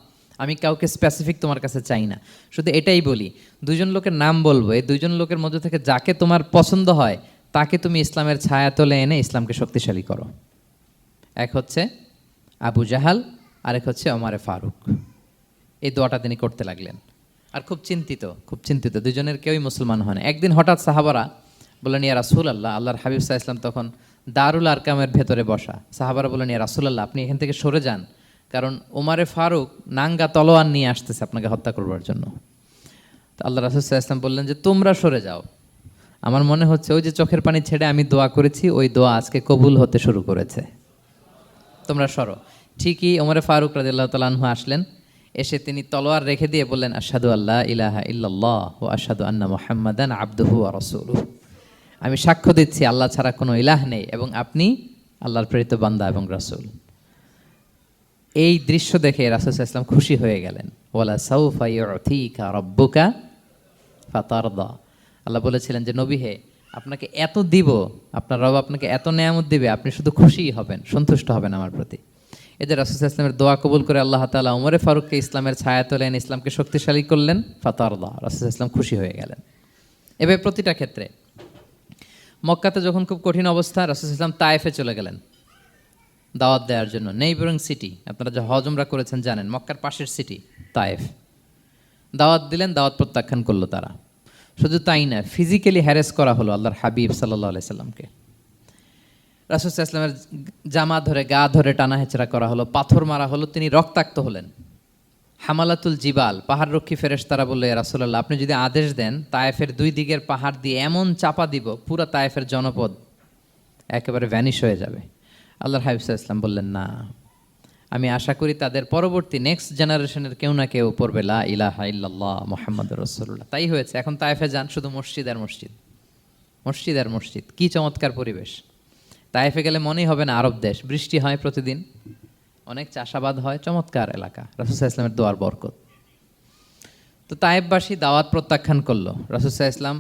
আমি কাউকে স্পেসিফিক তোমার কাছে চাই না, শুধু এটাই বলি, দুইজন লোকের নাম বলবো, এই দুইজন লোকের মধ্যে থেকে যাকে তোমার পছন্দ হয় তাকে তুমি ইসলামের ছায়াতলে এনে ইসলামকে শক্তিশালী করো। এক হচ্ছে আবু জাহাল, আরেক হচ্ছে ওমরে ফারুক। এই দোয়াটা তিনি করতে লাগলেন। আর খুব চিন্তিত, দুজনের কেউই মুসলমান হয় না। একদিন হঠাৎ সাহাবারা বললেন, ইয়া রাসূলুল্লাহ, আল্লাহর হাবিব সাল্লাল্লাহু আলাইহি ওয়াসাল্লাম তখন দারুল আরকামের ভেতরে বসা। সাহাবারা বললেন, ইয়া রাসূলুল্লাহ, আপনি এখান থেকে সরে যান, কারণ ওমরে ফারুক নাঙ্গা তলোয়ার নিয়ে আসতেছে আপনাকে হত্যা করবার জন্য। তো আল্লাহ রাসূল সাল্লাল্লাহু আলাইহি ওয়াসাল্লাম বললেন যে তোমরা সরে যাও, আমার মনে হচ্ছে ওই যে চোখের পানি ছেড়ে আমি দোয়া করেছি, ওই দোয়া আজকে কবুল হতে শুরু করেছে, তোমরা সরো। ঠিকই ওমরে ফারুক রাদিয়াল্লাহু তাআলা আনহু আসলেন, এসে তিনি তলোয়ার রেখে দিয়ে বললেন, আশহাদু আল্লা ইলাহা ইল্লাল্লাহ ওয়া আশহাদু আন্না মুহাম্মাদান আবদুহু ওয়া রাসূলুহু। আমি সাক্ষ্য দিচ্ছি আল্লাহ ছাড়া কোনো ইলাহ নেই এবং আপনি আল্লাহর প্রেরিত বান্দা এবং রাসূল। এই দৃশ্য দেখে রাসূল সাল্লাল্লাহু আলাইহি ওয়াসাল্লাম খুশি হয়ে গেলেন। ওয়ালা সাউফা ইউতিকা রাব্বুকা ফাতারদা। আল্লাহ বলেছিলেন যে নবী হে, আপনাকে এত দিব, আপনার রব আপনাকে এত নেয়ামত দিবে, আপনি শুধু খুশিই হবেন, সন্তুষ্ট হবেন আমার প্রতি। এদের রাসূল সাল্লাল্লাহু আলাইহি ওয়াসাল্লামের দোয়া কবুল করে আল্লাহ তাআলা ওমরে ফারুককে ইসলামের ছায়াতলে এনে ইসলামকে শক্তিশালী করলেন। ফাতারদা, রাসূল সাল্লাল্লাহু আলাইহি ওয়াসাল্লাম খুশি হয়ে গেলেন। এভাবে প্রতিটা ক্ষেত্রে। মক্কাতে যখন খুব কঠিন অবস্থা, রাসূল সাল্লাল্লাহু আলাইহি ওয়াসাল্লাম তায়েফে চলে গেলেন দাওয়াত দেওয়ার জন্য। নেইবারিং সিটি, আপনারা যে হজ উমরা করেছেন জানেন, মক্কার পাশের সিটি তায়েফ। দাওয়াত দিলেন, দাওয়াত প্রত্যাখ্যান করলো তারা। শুধু তাই না, ফিজিক্যালি হ্যারেস করা হলো আল্লাহর হাবিব সাল্লাল্লাহু আলাইহি সাল্লামকে। রাসূল সাল্লাল্লাহু আলাইহি ওয়াসাল্লামের জামা ধরে, গা ধরে টানা হেঁচড়া করা হলো, পাথর মারা হলো, তিনি রক্তাক্ত হলেন। হামালাতুল জিবাল, পাহাড় রক্ষী ফেরেশতারা বলল, ইয়া রাসূলুল্লাহ, আপনি যদি আদেশ দেন তায়েফের দুই দিকের পাহাড় দিয়ে এমন চাপা দিব, পুরো তায়েফের জনপদ একেবারে ভ্যানিশ হয়ে যাবে। আল্লাহর হাবিব সাল্লাল্লাহু আলাইহি ওয়াসাল্লাম বললেন, না, আমি আশা করি তাদের পরবর্তী নেক্সট জেনারেশনের কেউ না কেউ পড়বে লা ইলাহা ইল্লাল্লাহ মুহাম্মাদুর রাসূলুল্লাহ। তাই হয়েছে। এখন তায়েফে যান, শুধু মসজিদ আর মসজিদ, মসজিদ আর মসজিদ। কি চমৎকার পরিবেশ! তায়েফে গেলে মনেই হবে না আরব দেশ। বৃষ্টি হয় প্রতিদিন, অনেক চাষাবাদ হয়, চমৎকার এলাকা। রাসূল সাল্লাল্লাহু আলাইহি ওয়াসাল্লামের দোয়ার বরকত। তো তায়েফবাসী দাওয়াত প্রত্যাখ্যান করলো। রাসূল সাল্লাল্লাহু আলাইহি ওয়াসাল্লাম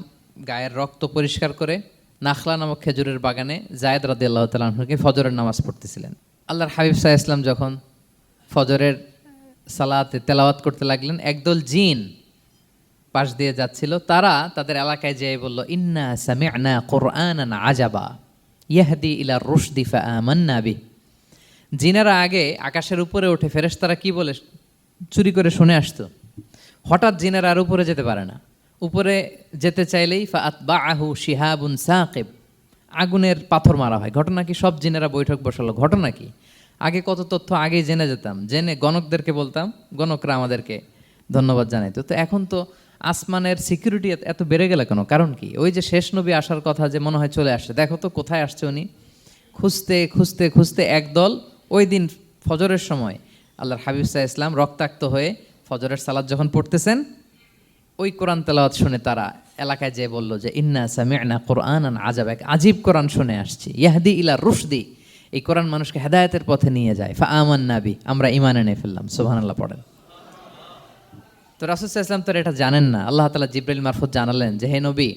গায়ের রক্ত পরিষ্কার করে নাখলা নামক খেজুরের বাগানে যায়েদ রাদিয়াল্লাহু তাআলা আনহুকে ফজরের নামাজ পড়তেছিলেন। আল্লাহর হাবিব সাল্লাল্লাহু আলাইহি ওয়াসাল্লাম যখন ফজরের সালাতে তেলাওয়াত করতে লাগলেন, একদল জিন পাশ দিয়ে যাচ্ছিল। তারা তাদের এলাকায় যেয়ে বলল, ইন্না সামি'না কুরআনান আজাবা ইয়াহদি ইলা রুশদি ফাআমান্না বিহি। জিনেরা আগে আকাশের উপরে উঠে ফেরেশতারা কি বলে চুরি করে শুনে আসতো। হঠাৎ জিনেরা আর উপরে যেতে পারে না, উপরে যেতে চাইলেই ফাআতবাআহু শিহাবুন সাকিব, আগুনের পাথর মারা হয়। ঘটনা কি? সব জিনেরা বৈঠক বসালো। ঘটনা কি? আগে কত তথ্য আগেই জেনে যেতাম, জেনে গণকদেরকে বলতাম, গণকরা আমাদেরকে ধন্যবাদ জানাইতো। তো এখন তো আসমানের সিকিউরিটি এত বেড়ে গেল কেন? কারণ কি? ওই যে শেষ নবী আসার কথা যে মনে হয় চলে আসছে, দেখো তো কোথায় আসছে উনি। খুঁজতে খুঁজতে খুঁজতে একদল ওই দিন ফজরের সময় আল্লাহর হাবিব সাল্লাল্লাহু আলাইহি ওয়াসাল্লাম রক্তাক্ত হয়ে ফজরের সালাত যখন পড়তেছেন, ওই কোরআন তেলাওয়াত শুনে তারা এলাকায় যেয়ে বলল যে ইন্না সামি'না কুরআনান আজাবা, এক আজীব কোরআন শুনে আসছি, ইয়াহদি ইলা রুশদি, এই কোরআন মানুষকে হেদায়েতের পথে নিয়ে যায়। ফাআমান্না বিহি, আমরা ঈমান এনে ফেললাম। সুবহানাল্লাহ পড়েন। তো রাসূল সাল্লাল্লাহু আলাইহি ওয়াসাল্লাম তো এটা জানেন না। আল্লাহ তাআলা জিবরাইল মারফত জানালেন যে হে নবী,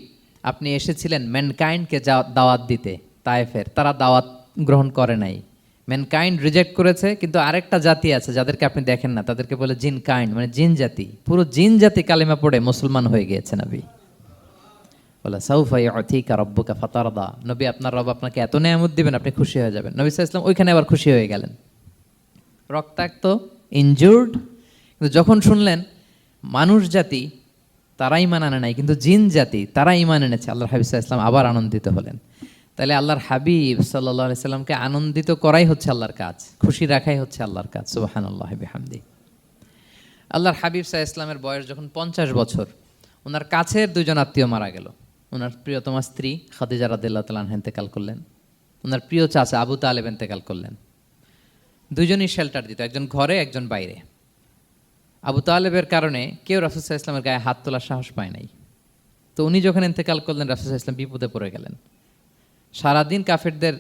আপনি এসেছিলেন ম্যানকাইন্ডকে দাওয়াত দিতে তায়েফের, তারা দাওয়াত গ্রহণ করে নাই, ম্যানকাইন্ড রিজেক্ট করেছে। কিন্তু আরেকটা জাতি আছে যাদেরকে আপনি দেখেন না, তাদেরকে বলে জিন কাইন্ড, মানে জিন জাতি। পুরো জিন জাতি কালিমা পড়ে মুসলমান হয়ে গিয়েছে নবী। বলে সাউফা ইউতিকা রাব্বুকা ফাতারদা, নবী আপনার রব আপনাকে এত নেয়ামত দিবেন আপনি খুশি হয়ে যাবেন। নবী সাল্লাল্লাহু আলাইহি ওয়াসাল্লাম ওইখানে আবার খুশি হয়ে গেলেন, রক্তাক্ত, ইনজুর্ড। কিন্তু যখন শুনলেন মানুষ জাতি তারা ঈমান আনে নাই, কিন্তু জিন জাতি তারা ঈমান এনেছে। আল্লাহর হাবিব সাল্লাল্লাহু আলাইহি ওয়াসাল্লাম আবার আনন্দিত হলেন। তাহলে আল্লাহর হাবিব সাল্লাল্লাহু আলাইহি সাল্লামকে আনন্দিত করাই হচ্ছে আল্লাহর কাজ, খুশি রাখাই হচ্ছে আল্লাহর কাজ। সুবহানাল্লাহি বিহামদি। আল্লাহর হাবিব সাল্লাল্লাহু আলাইহি ওয়াসাল্লামের বয়স যখন 50 বছর, ওনার কাছের দুজন আত্মীয় মারা গেল। ওনার প্রিয়তমা স্ত্রী খাদিজা রাদিয়াল্লাহু তাআলা আনহা ইন্তেকাল করলেন, ওনার প্রিয় চাচা আবু তালেব ইন্তেকাল করলেন। দুজনই শেল্টার দিত, একজন ঘরে একজন বাইরে। আবু তালেবের কারণে কেউ রাসূল সাল্লাল্লাহু আলাইহি ওয়াসাল্লামের গায়ে হাত তোলার সাহস পায় নাই। তো উনি যখন ইন্তেকাল করলেন, রাসূল সাল্লাল্লাহু আলাইহি ওয়াসাল্লাম বিপদে পড়ে গেলেন। সারাদিন কাফেরদের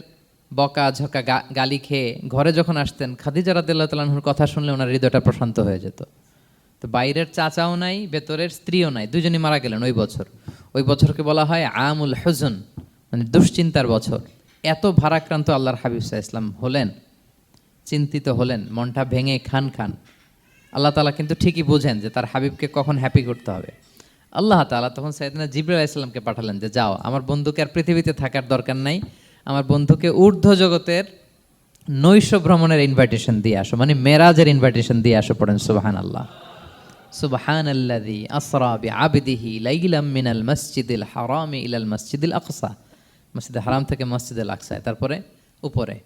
বকা ঝকা গালি খেয়ে ঘরে যখন আসতেন, খাদিজা রাদিয়াল্লাহু তাআলা আনহার কথা শুনলে ওনার হৃদয়টা প্রশান্ত হয়ে যেত। তো বাইরের চাচাও নাই, ভেতরের স্ত্রীও নাই, দুজনই মারা গেলেন ওই বছর। ওই বছরকে বলা হয় আমুল হুজন, মানে দুশ্চিন্তার বছর। এত ভারাক্রান্ত আল্লাহর হাবিব সাল্লাল্লাহু আলাইহি ওয়াসাল্লাম হলেন, চিন্তিত হলেন, মনটা ভেঙে খান খান। আল্লাহ তাআলা কিন্তু ঠিকই বোঝেন যে তার হাবিবকে কখন হ্যাপি করতে হবে। আল্লাহ তাআলা তখন সাইয়েদনা জিবরাইল আলাইহিস সালামকে পাঠালেন যে যাও, আমার বন্ধুকে আর পৃথিবীতে থাকার দরকার নাই, আমার বন্ধুকে ঊর্ধ্ব জগতের নৈশ ভ্রমণের ইনভাইটেশন দিয়ে আসো, মানে মেরাজের ইনভাইটেশন দিয়ে আসো। পড়েন সুবহানাল্লাহ। সুবহানাল্লাযী আসরা বিআবদিহি লাইলাম মিনাল মাসজিদিল হারামি ইলাল মাসজিদিল আকসা, মসজিদুল হারাম থেকে মসজিদুল আকসা, তারপরে উপরে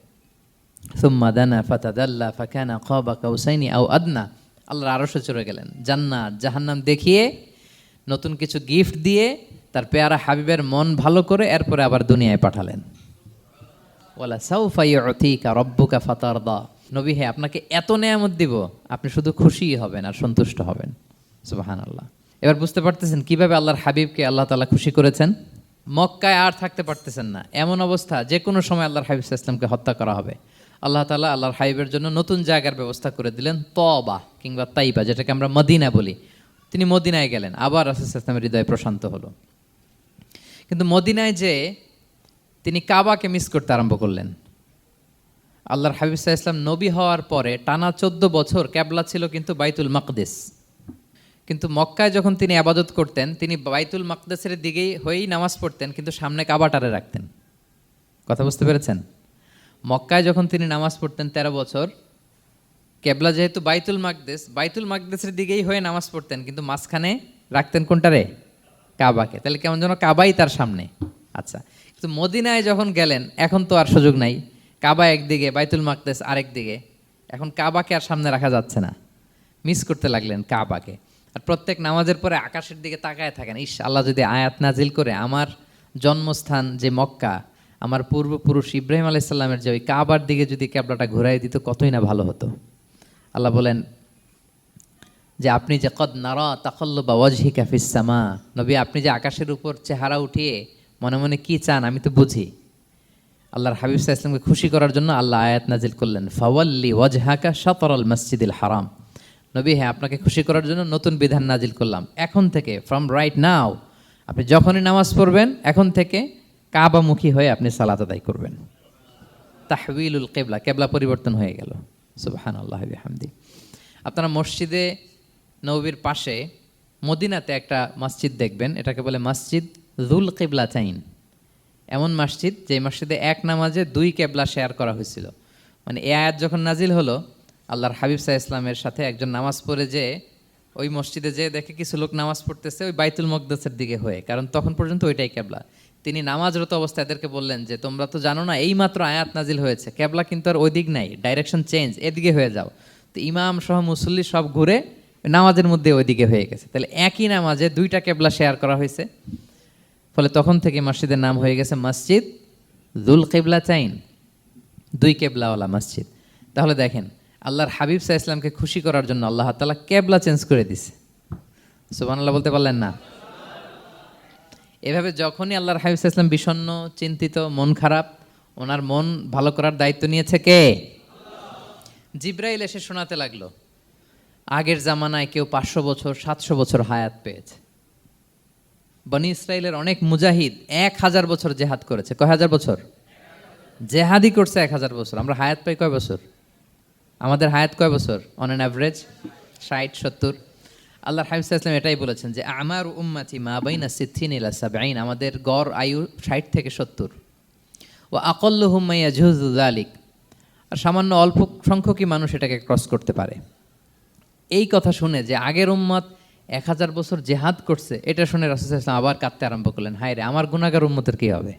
সুম্মা দানা ফাতাদাল্লা ফাকানা কাবা কাউসাইনি আও আদনা। আল্লাহর আরশে চড়ে গেলেন, জান্নাত জাহান্নাম দেখিয়ে, নতুন কিছু গিফট দিয়ে, তার পেয়ারা হাবিবের মন ভালো করে এরপরে আবার দুনিয়ায় পাঠালেন। ওয়ালা সাউফা ইউতিকা রাব্বুকা ফাতারদা। নবী হে, আপনাকে এত নেয়ামত দিব, আপনি শুধু খুশিই হবেন আর সন্তুষ্ট হবেন। সুবহানাল্লাহ। এবার বুঝতে পারতেছেন কিভাবে আল্লাহর হাবিবকে আল্লাহ তাআলা খুশি করেছেন। মক্কায় আর থাকতে পারতেছেন না, এমন অবস্থা যে কোনো সময় আল্লাহর হাবিব সাল্লাল্লাহু আলাইহি ওয়াসাল্লামকে হত্যা করা হবে। আল্লাহ তাআলা আল্লাহর হাবিবের জন্য নতুন জায়গার ব্যবস্থা করে দিলেন, তবা কিংবা তাইবা, যেটাকে আমরা মদিনা বলি। তিনি মদিনায় গেলেন, আবার রাসূল সাল্লাল্লাহু আলাইহি ওয়াসাল্লামের হৃদয় প্রশান্ত হলো। কিন্তু মদিনায় যে তিনি কাবাকে মিস করতে আরম্ভ করলেন। আল্লাহর হাবিব সাল্লাল্লাহু আলাইহি ওয়াসাল্লাম নবী হওয়ার পরে টানা 14 বছর কিবলা ছিল কিন্তু বাইতুল মাকদিস। কিন্তু মক্কায় যখন তিনি ইবাদত করতেন, তিনি বাইতুল মাকদিসের দিকেই হয়েই নামাজ পড়তেন, কিন্তু সামনে কাবাটারে রাখতেন। কথা বুঝতে পেরেছেন? মক্কায় যখন তিনি নামাজ পড়তেন 13 বছর, কিবলা যেহেতু বাইতুল মাকদিস, বাইতুল মাকদিসের দিকেই হয়ে নামাজ পড়তেন, কিন্তু মাঝখানে রাখতেন কোনটারে? কাবাকে। তাহলে কেমন যেন কাবাই তার সামনে। আচ্ছা, কিন্তু মদিনায় যখন গেলেন, এখন তো আর সুযোগ নাই, কাবা একদিকে, বাইতুল মাকদিস আরেক দিকে, এখন কাবাকে আর সামনে রাখা যাচ্ছে না। মিস করতে লাগলেন কাবাকে। আর প্রত্যেক নামাজের পরে আকাশের দিকে তাকায় থাকেন, ইস আল্লাহ যদি আয়াত নাজিল করে আমার জন্মস্থান যে মক্কা, আমার পূর্বপুরুষ ইব্রাহিম আলাইহিস সালামের যে ওই কাবার দিকে যদি কিবলাটা ঘুরাই দিত, কতই না ভালো হতো। আল্লাহ বলেন যে আপনি যে কদ নারা তাকাল্লুবা ওয়াজহিকা ফিস সামা, নবী আপনি যে আকাশের উপর চেহারা উঠিয়ে মনে মনে কি চান আমি তো বুঝি। আল্লাহর হাবিব সাল্লাল্লাহু আলাইহি ওয়াসাল্লামকে খুশি করার জন্য আল্লাহ আয়াত নাজিল করলেন, ফাওয়াল্লি ওয়াজহাকা শাতরাল মাসজিদিল হারাম। নবী হ্যাঁ, আপনাকে খুশি করার জন্য নতুন বিধান নাজিল করলাম। এখন থেকে, ফ্রম রাইট নাও, আপনি যখনই নামাজ পড়বেন এখন থেকে কাবামুখী হয়ে আপনি সালাত আদায় করবেন। তাহউইলুল কিবলা, কিবলা পরিবর্তন হয়ে গেল। সুবহানাল্লাহি ওয়া বিহামদি। আপনারা মসজিদে নববীর পাশে মদিনাতে একটা মসজিদ দেখবেন, এটাকে বলে মসজিদ যুল কিবলাতাইন। এমন মসজিদ যে মসজিদে এক নামাজে 2 কিবলা শেয়ার করা হয়েছিল। মানে এই আয়াত যখন নাজিল হলো, আল্লাহর হাবিব সাল্লাল্লাহু আলাইহি ওয়াসাল্লামের সাথে একজন নামাজ পড়ে যে ওই মসজিদে যে দেখে কিছু লোক নামাজ পড়তেছে ওই বাইতুল মাকদিসের দিকে হয়ে, কারণ তখন পর্যন্ত ওইটাই কিবলা। তিনি নামাজরত অবস্থায় এদেরকে বললেন যে তোমরা তো জানো না এইমাত্র আয়াত নাজিল হয়েছে, কিবলা কিন্তু আর ওই দিক নাই, ডাইরেকশন চেঞ্জ, এদিকে হয়ে যাও। তো ইমাম সহ মুসল্লি সব ঘুরে নামাজের মধ্যে ওইদিকে হয়ে গেছে। তাহলে একই নামাজে 2টা কিবলা শেয়ার করা হয়েছে, ফলে তখন থেকে মসজিদের নাম হয়ে গেছে মসজিদ যুল কিবলাতাইন, 2 কিবলাওয়ালা মসজিদ। তাহলে দেখেন, আল্লাহর হাবিব সাল্লাল্লাহু আলাইহি ওয়াসাল্লামকে খুশি করার জন্য আল্লাহ তাআলা কিবলা চেঞ্জ করে দিছে। সুবহানাল্লাহ বলতে পারলেন না? এভাবে যখনই আল্লাহর হাবিব সাল্লাল্লাহু আলাইহি ওয়াসাল্লাম বিষণ্ণ, চিন্তিত, মন খারাপ, ওনার মন ভালো করার দায়িত্ব নিয়েছে কে? জিবরাইল এসে শোনাতে লাগলো, আগের জামানায় কেউ 500 বছর 700 বছর হায়াত পেয়েছে। বনি ইসরাইলের অনেক মুজাহিদ 1000 বছর জেহাদ করেছে। কয় হাজার বছর? জেহাদি করছে 1000 বছর। আমরা হায়াত পাই কয় বছর? আমাদের হায়াত কয় বছর অন অ্যান অ্যাভারেজ? 60-70। আল্লাহর হাবিব সাল্লাল্লাহু আলাইহি ওয়াসাল্লাম এটাই বলেছেন যে আমার উম্মতি মা বাইনা 60 ইলা 70, আমাদের গড় আয়ু 60 থেকে 70। ওয়া আকাল্লুহুম মা ইয়াজুযু যালিক, আর সামান্য অল্প সংখ্যকই মানুষ এটাকে ক্রস করতে পারে। এই কথা শুনে যে আগের উম্মত 1000 বছর জেহাদ করছে, এটা শুনে রাসূল সাল্লাল্লাহু আলাইহি ওয়াসাল্লাম আবার কাঁদতে আরম্ভ করলেন, হায় রে আমার গুনাহগার উম্মতের কি হবে,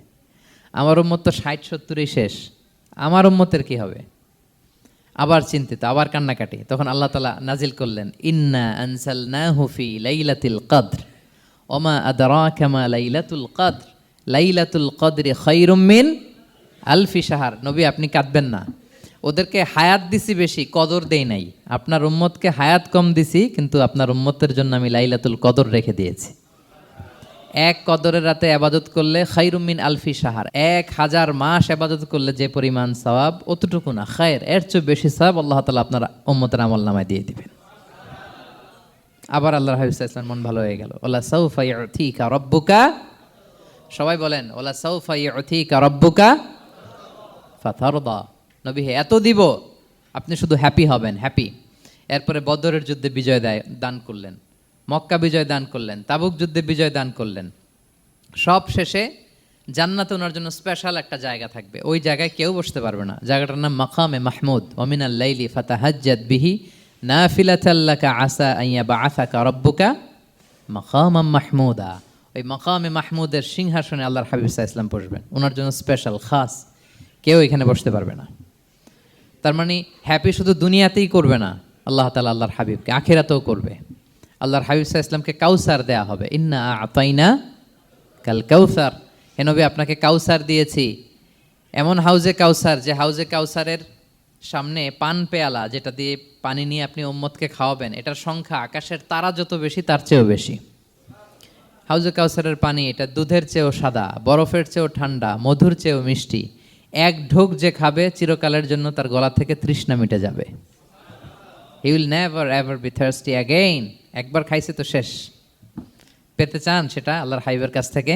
আমার উম্মত তো 60-70ই শেষ, আমার উম্মতের কি হবে। আবার চিন্তিত, আবার কান্নাকাটি। তখন আল্লাহ তাআলা নাজিল করলেন, ইন্না আনসালনাহু ফি লাইলাতিল কদর ওমা আদরাকা মা লাইলাতুল কদর লাইলাতুল কদরি খায়রুম মিন আলফি শাহর। নবী আপনি কাঁদবেন না, ওদেরকে হায়াত দিছি বেশি, কদর দেই নাই। আপনার উম্মতকে হায়াত কম দিছি, কিন্তু আপনার উম্মতের জন্য আমি লাইলাতুল কদর রেখে দিয়েছি। এক কদরের রাতে আবাদত করলে খায়রুম মিন আলফি শাহর, 1000 মাস আবাদত করলে যে পরিমাণ সওয়াব, অতটুকু না, খায়ের এর চেয়ে বেশি সওয়াব আল্লাহ তাআলা আপনার উম্মতের আমলনামায় দিয়ে দিবেন। আবার আল্লাহর হাবিব সাল্লাল্লাহু আলাইহি ওয়াসাল্লাম মন ভালো হয়ে গেল। ওয়ালা সাউফা ইউতিকা রাব্বুকা, সবাই বলেন ওয়ালা সাউফা ইউতিকা রাব্বুকা ফাতারদা। নবী হে এত দিব, আপনি শুধু হ্যাপি হবেন, হ্যাপি। এরপরে বদরের যুদ্ধে বিজয় দান করলেন, মক্কা বিজয় দান করলেন, তাবুক যুদ্ধে বিজয় দান করলেন। সব শেষে জান্নাতে ওনার জন্য স্পেশাল একটা জায়গা থাকবে, ওই জায়গায় কেউ বসতে পারবে না। জায়গাটার নাম মাকামে মাহমুদ। ওয়া মিনাল লাইলি ফাতাহাজ্জাদ বিহি নাফিলাতাল লাকা আসা আন ইয়াবআসাকা রাব্বুকা মাকামাম মাহমুদা। ওই মাকামে মাহমুদের সিংহাসনে আল্লাহর হাবিব সাল্লাল্লাহু আলাইহি ওয়াসাল্লাম বসবেন, ওনার জন্য স্পেশাল খাস, কেউ এখানে বসতে পারবে না। তার মানে হ্যাপি শুধু দুনিয়াতেই করবে না আল্লাহ তাআলা, আল্লাহর হাবিবকে আখিরাতেও করবে। আল্লাহর হাবিব সাল্লাল্লাহু আলাইহি ওয়াসাল্লামকে কাউসার দেয়া হবে, ইন্না আতাইনা কাল কাউসার। হে নবী আপনাকে কাউসার দিয়েছি, এমন হাউজে কাউসার, যে হাউজে কাউসারের সামনে পান পেয়ালা, যেটা দিয়ে পানি নিয়ে আপনি উম্মতকে খাওয়াবেন, এটার সংখ্যা আকাশের তারা যত বেশি তার চেয়েও বেশি। হাউজে কাউসারের পানি এটা দুধের চেয়েও সাদা, বরফের চেয়েও ঠান্ডা, মধুর চেয়েও মিষ্টি। এক ঢোক যে খাবে চিরকালের জন্য তার গলা থেকে তৃষ্ণা মিটে যাবে। He will never ever be thirsty again. একবার খাইছে তো শেষ। পেতে চান সেটা আল্লাহর হাবিবের কাছ থেকে?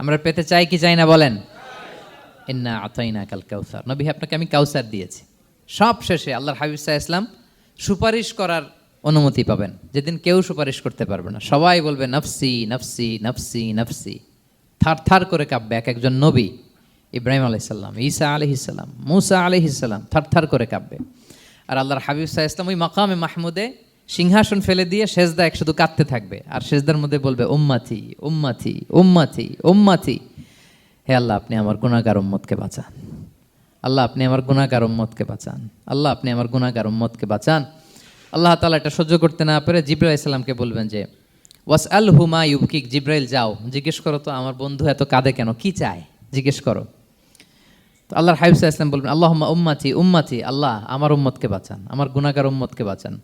আমরা পেতে চাই কি চাই না বলেন? ইন্না আতাইনা কাল কাউসার। নবী আপনাকে আমি কাউসার দিয়েছি। সব শেষে আল্লাহর হাবিব সাল্লাল্লাহু আলাইহি ওয়াসাল্লাম সুপারিশ করার অনুমতি পাবেন, যেদিন কেউ সুপারিশ করতে পারবে না। সবাই বলবে নফসি নফসি নফসি নফসি, থার থার করে কাঁপবে। এক একজন নবী, ইব্রাহিম আলাইহিস সালাম, ঈসা আলাইহিস সালাম, মূসা আলাইহিস সালাম, থার থার করে কাঁপবে। আর আল্লাহর হাবিব সাল্লাল্লাহু আলাইহি ওয়াসাল্লাম ওই মাকামে মাহমুদে সিংহাসন ফেলে দিয়ে সেজদায় শুধু কাঁদতে থাকবে, আর সেজদার মধ্যে বলবে উম্মতি উম্মতি উম্মতি উম্মতি। হে আল্লাহ আপনি আমার গুনাহগার উম্মতকে বাঁচান, আল্লাহ আপনি আমার গুনাহগার উম্মতকে বাঁচান, আল্লাহ আপনি আমার গুনাহগার উম্মতকে বাঁচান। আল্লাহ তাআলা এটা সহ্য করতে না পেরে জিবরাইল আলাইহিস সালামকে বলবেন যে ওয়াসআলহু মা ইউবকিক, জিবরাইল যাও জিজ্ঞেস করো তো আমার বন্ধু এত কাঁদে কেন, কি চায় জিজ্ঞেস করো। তো আল্লাহর হাবিব সাল্লাল্লাহু আলাইহি ওয়াসাল্লাম বলবেন আল্লাহুম্মা উম্মতি উম্মতি, আল্লাহ আমার উম্মতকে বাঁচান, আমার গুনাহগার উম্মতকে বাঁচান।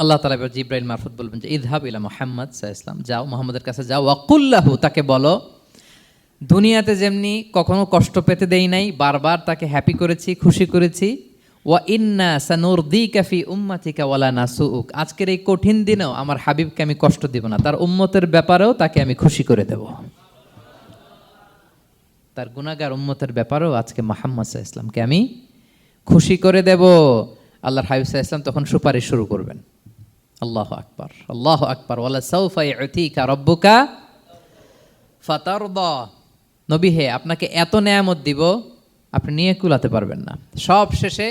আল্লাহ তাআলা এবার জিবরাইল মারফত বলবেন যে ইযহাব ইলা মুহাম্মদ সাল্লাল্লাহু আলাইহি ওয়াসাল্লাম, যাও মুহাম্মদের কাছে যাও, ওয়াকুল লাহু, তাকে বলো দুনিয়াতে যেমনি কখনো কষ্ট পেতে দেই নাই, বারবার তাকে হ্যাপি করেছি, খুশি করেছি। ওয়া ইন্না সানুরদিকা ফি উম্মাতিকা ওয়ালা নাসুউক, আজকের এই কঠিন দিনেও আমার হাবিবকে আমি কষ্ট দিব না, তার উম্মতের ব্যাপারেও তাকে আমি খুশি করে দেব। তার গুনাহগার উম্মতের ব্যাপারেও আজকে মুহাম্মদ সাল্লাল্লাহু আলাইহি ওয়াসাল্লামকে আমি খুশি করে দেব। আল্লাহর হাবিব সাল্লাল্লাহু আলাইহি ওয়াসাল্লাম তখন সুপারিশ শুরু করবেন। আল্লাহু আকবার, আল্লাহু আকবার। ওয়ালা সাউফা ইউতিকা রাব্বুকা ফাতারদা। নবী হে আপনাকে এত নেয়ামত দিব আপনি নিয়ে কুলাতে পারবেন না। সব শেষে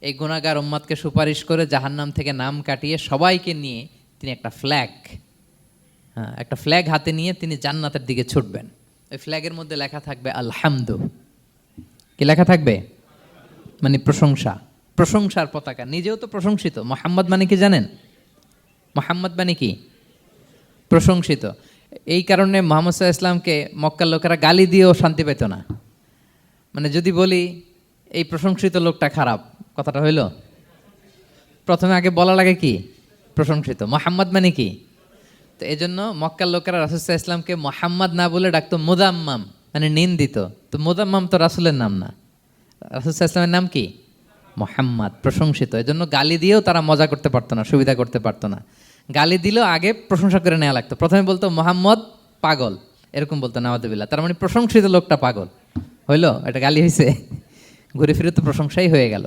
এই গুনাহগার উম্মতকে সুপারিশ করে জাহান্নাম থেকে নাম কাটিয়ে সবাইকে নিয়ে তিনি একটা ফ্ল্যাগ হাতে নিয়ে তিনি জান্নাতের দিকে ছুটবেন। ওই ফ্ল্যাগের মধ্যে লেখা থাকবে আলহামদু। কি লেখা থাকবে? মানে প্রশংসা, প্রশংসার পতাকা। নিজেও তো প্রশংসিত। মুহাম্মদ মানে কি জানেন? মুহাম্মদ মানে কি? প্রশংসিত। এই কারণে মুহাম্মদ সাল্লাল্লাহু আলাইহি ওয়াসাল্লামকে মক্কার লোকেরা গালি দিয়েও শান্তি পেত না। মানে যদি বলি এই প্রশংসিত লোকটা খারাপ, কথাটা হইল? প্রথমে আগে বলা লাগে কি? প্রশংসিত। মুহাম্মদ মানে কি? তো এই জন্য মক্কার লোকেরা রাসূল সাল্লাল্লাহু আলাইহি ওয়াসাল্লামকে মুহাম্মদ না বলে ডাকতো মুদাম্মাম, মানে নিন্দিত। তো মুদাম্মাম তো রাসূলের নাম না, রাসূল সাল্লাল্লাহু আলাইহি ওয়াসাল্লামের নাম কি? মুহাম্মদ, প্রশংসিত। এই জন্য গালি দিয়েও তারা মজা করতে পারতো না, সুবিধা করতে পারতো না। গালি দিলেও আগে প্রশংসা করে নেওয়া লাগতো। প্রথমে বলতো মুহাম্মদ পাগল, এরকম বলতো নাউযুবিল্লাহ। তার মানে প্রশংসিত লোকটা পাগল হইলো, এটা গালি হয়েছে? ঘুরে ফিরে তো প্রশংসাই হয়ে গেল।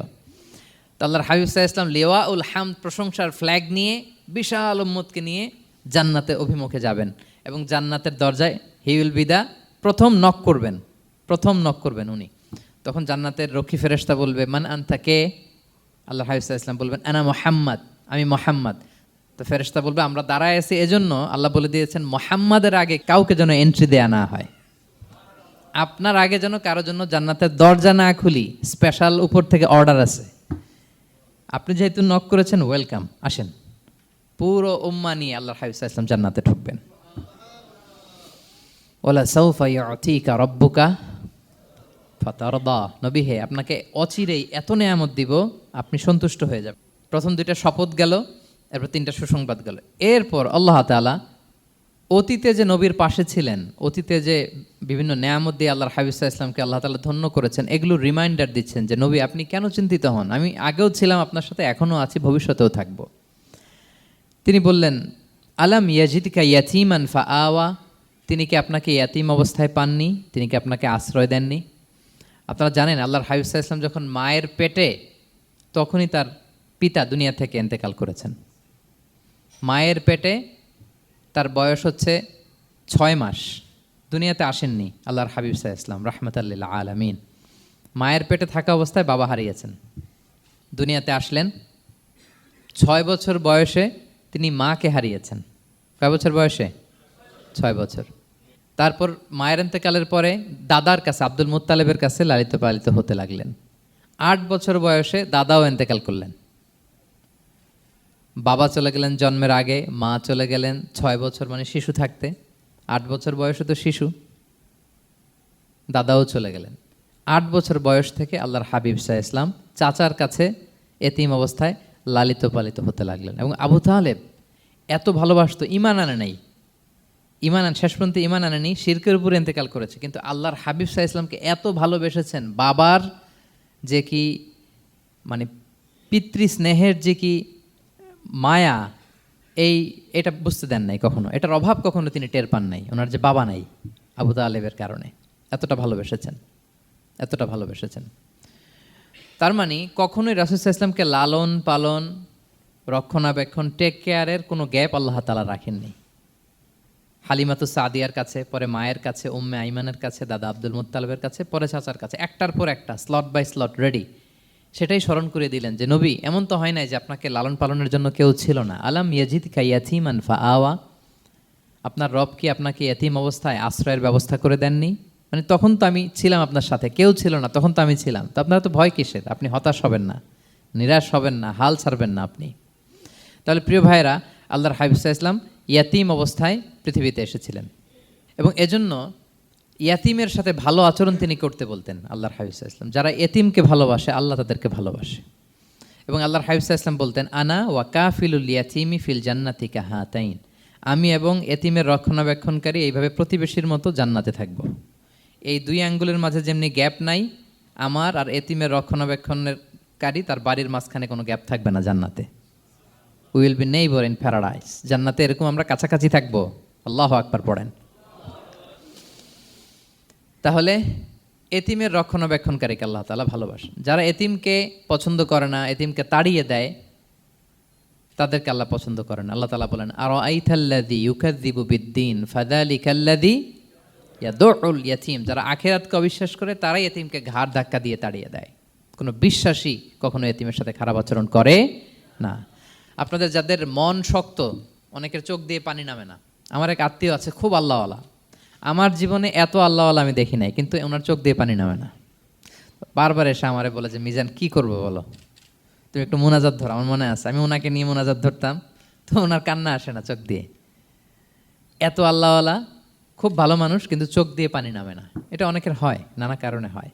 তো আল্লাহর হাবিব সাল্লাল্লাহু আলাইহি ওয়াসাল্লাম লিওয়াউল হামদ, প্রশংসার ফ্ল্যাগ নিয়ে বিশাল উম্মতকে নিয়ে জান্নাতে অভিমুখে যাবেন এবং জান্নাতের দরজায় হি উইল বি দা প্রথম নক করবেন উনি। তখন জান্নাতের রক্ষী ফেরেশতা বলবে মান আনতা, কে? আল্লাহর হাবিব সাল্লাল্লাহু আলাইহি ওয়াসাল্লাম বলবেন আনা মুহাম্মদ, আমি মুহাম্মদ। তো ফেরেশতা বলবে আমরা দাঁড়ায় আছি এজন্য আল্লাহ বলে দিয়েছেন মুহাম্মাদের আগে কাউকে যেন এন্ট্রি দেয়া না হয়। আপনার আগে যেন কারোর জন্য জান্নাতের দরজা না খুলি, স্পেশাল উপর থেকে অর্ডার আছে। আপনি যেহেতু নক করেছেন, ওয়েলকাম, আসেন। পুরো উম্মাহ নিয়ে আল্লাহর হাবিব সাল্লাল্লাহু আলাইহি ওয়াসাল্লাম জান্নাতে ঢুকবেন। ওয়ালা সাউফা ইউতিকা রাব্বুকা ফাতারদা। নবী হে, আপনাকে অচিরেই এত নেয়ামত দিব, আপনি সন্তুষ্ট হয়ে যাবেন। প্রথম দুইটা শপথ গেল, এরপর তিনটা সুসংবাদ গেল। এরপর আল্লাহ তাআলা অতীতে যে নবীর পাশে ছিলেন, অতীতে যে বিভিন্ন নেয়ামত দিয়ে আল্লাহর হাবিব সাল্লাল্লাহু আলাইহি ওয়াসাল্লামকে আল্লাহ তাআলা ধন্য করেছেন, এগুলো রিমাইন্ডার দিচ্ছেন যে নবী আপনি কেন চিন্তিত হন, আমি আগেও ছিলাম আপনার সাথে, এখনও আছি, ভবিষ্যতেও থাকব। তিনি বললেন আলাম ইয়াজিদকা ইয়াতীমান ফাআওয়া, তিনি কি আপনাকে ইয়াতীম অবস্থায় পাননি, তিনি কি আপনাকে আশ্রয় দেননি? আপনারা জানেন আল্লাহর হাবিব সাল্লাল্লাহু আলাইহি ওয়াসাল্লাম যখন মায়ের পেটে, তখনই তার পিতা দুনিয়া থেকে ইন্তেকাল করেছেন। মায়ের পেটে তার বয়স হচ্ছে 6 মাস, দুনিয়াতে আসেননি আল্লাহর হাবিব সাল্লাল্লাহু আলাইহি ওয়াসাল্লাম রাহমাতাল লিল আলামিন। মায়ের পেটে থাকা অবস্থায় বাবা হারিয়েছেন, দুনিয়াতে আসলেন 6 বছর বয়সে, তিনি মাকে হারিয়েছেন। কয় বছর বয়সে? 6 বছর। তারপর মায়ের ইন্তেকালের পরে দাদার কাছে, আব্দুল মুত্তালিবের কাছে লালিত পালিত হতে লাগলেন। 8 বছর বয়সে দাদাও ইন্তেকাল করলেন। বাবা চলে গেলেন জন্মের আগে, মা চলে গেলেন 6 বছর মানে শিশু থাকতে। 8 বছর বয়সে তো শিশু, দাদাও চলে গেলেন। 8 বছর বয়স থেকে আল্লাহর হাবিব সাল্লাল্লাহু আলাইহি ওয়াসাল্লাম চাচার কাছে এতিম অবস্থায় লালিত পালিত হতে লাগলেন। এবং আবু তালেব এত ভালোবাসতো, ইমান আনে নাই, শেষ পর্যন্ত ইমান আনেনি, শিরকের উপরে ইন্তেকাল করেছে, কিন্তু আল্লাহর হাবিব সাল্লাল্লাহু আলাইহি ওয়াসাল্লামকে এত ভালোবেসেছেন। বাবার যে কি মানে পিতৃ স্নেহের যে কি মায়া, এটা বুঝতে দেন নাই কখনো, এটার অভাব কখনো তিনি টের পান নাই। ওনার যে বাবা নাই, আবু তালেবের কারণে এতটা ভালোবেসেছেন, এতটা ভালোবেসেছেন। তার মানে কখনোই রাসূল সাল্লাল্লাহু আলাইহি ওয়াসাল্লামকে লালন পালন, রক্ষণাবেক্ষণ, টেক কেয়ারের কোনো গ্যাপ আল্লাহ তাআলা রাখেননি। হালিমাতু সাদিয়ার কাছে, পরে মায়ের কাছে, উম্মে আইমানের কাছে, দাদা আব্দুল মুত্তালিবের কাছে, পরে চাচার কাছে, একটার পর একটা, স্লট বাই স্লট রেডি। সেটাই স্মরণ করে দিলেন যে নবী এমন তো হয় নাই যে আপনাকে লালন পালনের জন্য কেউ ছিল না। আলাম ইয়াজিদকা ইয়াতীমান ফাআওয়া, আপনার রব কি আপনাকে ইয়াতীম অবস্থায় আশ্রয়ের ব্যবস্থা করে দেননি? মানে তখন তো আমি ছিলাম আপনার সাথে, কেউ ছিল না, তখন তো আমি ছিলাম। তো আপনার তো ভয় কিসের? আপনি হতাশ হবেন না, নিরাশ হবেন না, হাল ছাড়বেন না আপনি। তাহলে প্রিয় ভাইরা, আল্লাহর হাবিব সাল্লাল্লাহু আলাইহি ওয়াসাল্লাম ইয়াতীম অবস্থায় পৃথিবীতে এসেছিলেন, এবং এজন্য ইয়াতীমের সাথে ভালো আচরণ তিনি করতে বলতেন আল্লাহর হাবিব সাল্লাল্লাহু আলাইহি ওয়াসাল্লাম। যারা এতিমকে ভালোবাসে, আল্লাহ তাদেরকে ভালোবাসে। এবং আল্লাহর হাবিব সাল্লাল্লাহু আলাইহি ওয়াসাল্লাম বলতেন আনা ওয়া কাফিলুল ইয়াতীমি ফিল জান্নাতি কাহাতাইন, আমি এবং এতিমের রক্ষণাবেক্ষণকারী এইভাবে প্রতিবেশীর মতো জান্নাতে থাকব। এই দুই আঙ্গুলের মাঝে যেমনি গ্যাপ নাই, আমার আর এতিমের রক্ষণাবেক্ষণকারী তার বাড়ির মাঝখানে কোনো গ্যাপ থাকবে না জান্নাতে। We will be neighbour in paradise, জান্নাতে এরকম আমরা কাছাকাছি থাকবো। আল্লাহু আকবার পড়েন। তাহলে এতিমের রক্ষণাবেক্ষণকারীকে আল্লাহ তাআলা ভালোবাসেন। যারা এতিমকে পছন্দ করে না, এতিমকে তাড়িয়ে দেয়, তাদেরকে আল্লাহ পছন্দ করেন। আল্লাহ তাআলা বলেন আরাআইতাল্লাযী ইউকাযযিবু বিদ্দীন ফাযালিকাল্লাযী ইয়াদুউল ইয়াতীম, যারা আখিরাতকে অবিশ্বাস করে তারাই এতিমকে ঘাড় ধাক্কা দিয়ে তাড়িয়ে দেয়। কোনো বিশ্বাসী কখনো এতিমের সাথে খারাপ আচরণ করে না। আপনাদের যাদের মন শক্ত, অনেকের চোখ দিয়ে পানি নামে না। আমার এক আত্মীয় আছে, খুব আল্লাহওয়ালা, আমার জীবনে এত আল্লাহওয়ালা আমি দেখি নাই, কিন্তু ওনার চোখ দিয়ে পানি নামে না। বারবার এসে আমারে বলে যে মিজান কি করবো বলো, তুমি একটু মোনাজাত ধরো। আমার মনে আছে আমি ওনাকে নিয়ে মোনাজাত ধরতাম, তো ওনার কান্না আসে না চোখ দিয়ে। এত আল্লাহওয়ালা, খুব ভালো মানুষ, কিন্তু চোখ দিয়ে পানি নামে না। এটা অনেকের হয়, নানা কারণে হয়।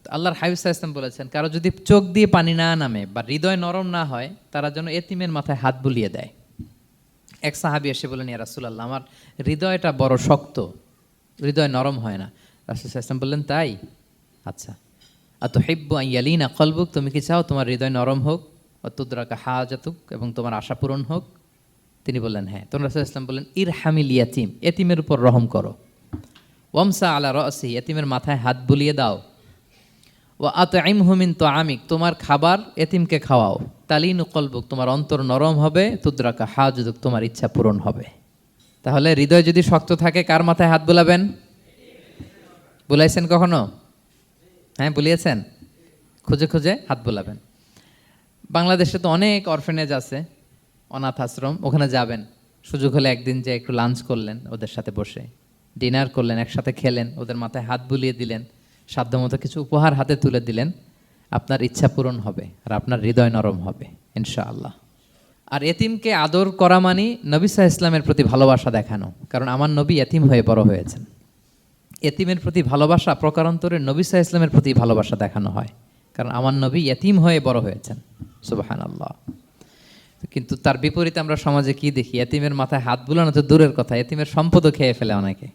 তো আল্লাহর হাবিব সাল্লাল্লাহু আলাইহি ওয়াসাল্লাম বলেছেন, কারো যদি চোখ দিয়ে পানি না নামে বা হৃদয় নরম না হয়, তারা যেন এতিমের মাথায় হাত বুলিয়ে দেয়। এক সাহাবী এসে বলেন, ইয়া রাসূলুল্লাহ, আমার হৃদয়টা বড় শক্ত, হৃদয় নরম হয় না। রাসূল সাল্লাল্লাহু আলাইহি ওয়াসাল্লাম বললেন, তাই? আচ্ছা, আতুহিব্বু আন ইয়ালিনা কলবুক, তুমি কি চাও তোমার হৃদয় নরম হোক, ওয়া তুদরাকা হাজাতুক, এবং তোমার আশা পূরণ হোক? তিনি বললেন হ্যাঁ। তখন রাসূল সাল্লাল্লাহু আলাইহি ওয়াসাল্লাম বললেন, ইরহামিল ইয়াতীম, এতিমের উপর রহম করো। ওয়ামসা আলা রাসি, এতিমের মাথায় হাত বুলিয়ে দাও। ওয়া আতইমহু মিন তুআমিক, তোমার খাবার এতিমকে খাওয়াও। তালিনু কলবুক, তোমার অন্তর নরম হবে। তুদরাকা হাজাতুক, তোমার ইচ্ছা পূরণ হবে। তাহলে হৃদয় যদি শক্ত থাকে, কার মাথায় হাত বুলাবেন? বুলাইছেন কখনো? হ্যাঁ, বুলিয়েছেন? খুঁজে খুঁজে হাত বুলাবেন। বাংলাদেশে তো অনেক অরফেনেজ আছে, অনাথ আশ্রম, ওখানে যাবেন, সুযোগ হলে একদিন যে একটু লাঞ্চ করলেন ওদের সাথে বসে, ডিনার করলেন, একসাথে খেলেন, ওদের মাথায় হাত বুলিয়ে দিলেন, সাধ্যমতো কিছু উপহার হাতে তুলে দিলেন, আপনার ইচ্ছা পূরণ হবে আর আপনার হৃদয় নরম হবে ইনশাআল্লাহ। আর এতিমকে আদর করা মানে নবী সাল্লাল্লাহু আলাইহি ইসলামের প্রতি ভালোবাসা দেখানো, কারণ আমার নবী এতিম হয়ে বড় হয়েছেন। এতিমের প্রতি ভালোবাসা প্রকারান্তরে নবী সাল্লাল্লাহু আলাইহি ইসলামের প্রতি ভালোবাসা দেখানো হয়, কারণ আমার নবী এতিম হয়ে বড় হয়েছেন। সুবহানাল্লাহ। কিন্তু তার বিপরীতে আমরা সমাজে কি দেখি? এতিমের মাথায় হাত বুলানো তো দূরের কথা, এতিমের সম্পদও খেয়ে ফেলে অনেকে।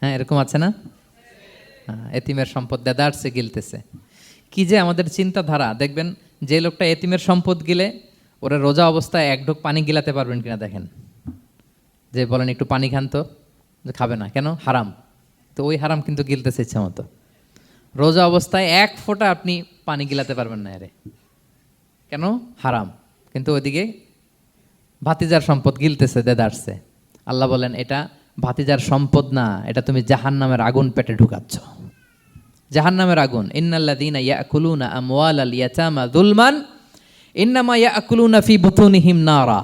হ্যাঁ, এরকম আছে না? হ্যাঁ, এতিমের সম্পদ দেদারসে গিলতেছে। কি যে আমাদের চিন্তাধারা! দেখবেন যে লোকটা এতিমের সম্পদ গিলে, ওরা রোজা অবস্থায় এক ঢোক পানি গিলাতে পারবেন কিনা দেখেন। যে বলেন একটু পানি খান তো, যে খাবে না কেন? হারাম। তো ওই হারাম কিন্তু গিলতেছে ইচ্ছা মতো। রোজা অবস্থায় এক ফোঁটা আপনি পানি গিলাতে পারবেন না এরে, কেন? হারাম। কিন্তু ওইদিকে ভাতিজার সম্পদ গিলতেছে দেদারসে। আল্লাহ বলেন এটা ভাতিজার সম্পদ না, এটা তুমি জাহান্নামের আগুন পেটে ঢুকাচ্ছ। জাহান্নামের আগুন। ইন্নাল্লাযীনা ইয়াকুলুনা আমওয়ালাল ইয়াতামা যুলমান ইন্নামা ইয়াকুলুনা ফি বুতুনিহিম নারা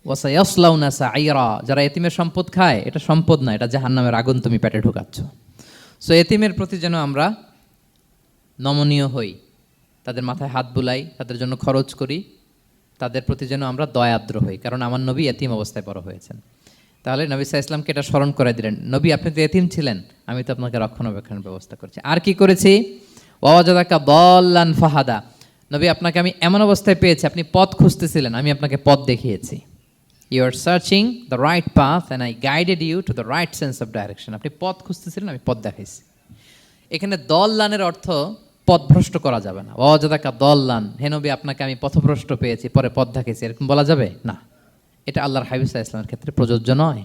ওয়া সায়াসলাউনা সাঈরা। যারা এতিমের সম্পদ খায়, এটা সম্পদ না, এটা জাহান্নামের আগুন তুমি পেটে ঢুকাচ্ছ। সো এতিমের প্রতি যেন আমরা নমনীয় হই, তাদের মাথায় হাত বুলাই, তাদের জন্য খরচ করি, তাদের প্রতি যেন আমরা দয়াদ্র হই, কারণ আমার নবী এতিম অবস্থায় বড় হয়েছেন। তাহলে নবী সাল্লাল্লাহু আলাইহি ইসলামকে এটা স্মরণ করে দিলেন, নবী আপনি তো এতিম ছিলেন, আমি তো আপনাকে রক্ষণাবেক্ষণের ব্যবস্থা করছি। আর কি করেছি? ওয়াজাদাকা দাল্লান ফাহাদা। নবী আপনাকে আমি এমন অবস্থায় পেয়েছি, আপনি পথ খুঁজতেছিলেন, আমি আপনাকে পথ দেখিয়েছি। You are searching the right path and I guided you to the right sense of direction. আপনি পথ খুঁজতেছিলেন, আমি পথ দেখাইছি। এখানে দল্লানের অর্থ পথভ্রষ্ট করা যাবে না। ওয়াজাদাকা দল্লান, হে নবী আপনাকে আমি পথভ্রষ্ট পেয়েছি, পরে পথ দেখাইছি, এরকম বলা যাবে না। এটা আল্লাহর হাবিব সাল্লাল্লাহু আলাইহি ইসলামের ক্ষেত্রে প্রযোজ্য নয়।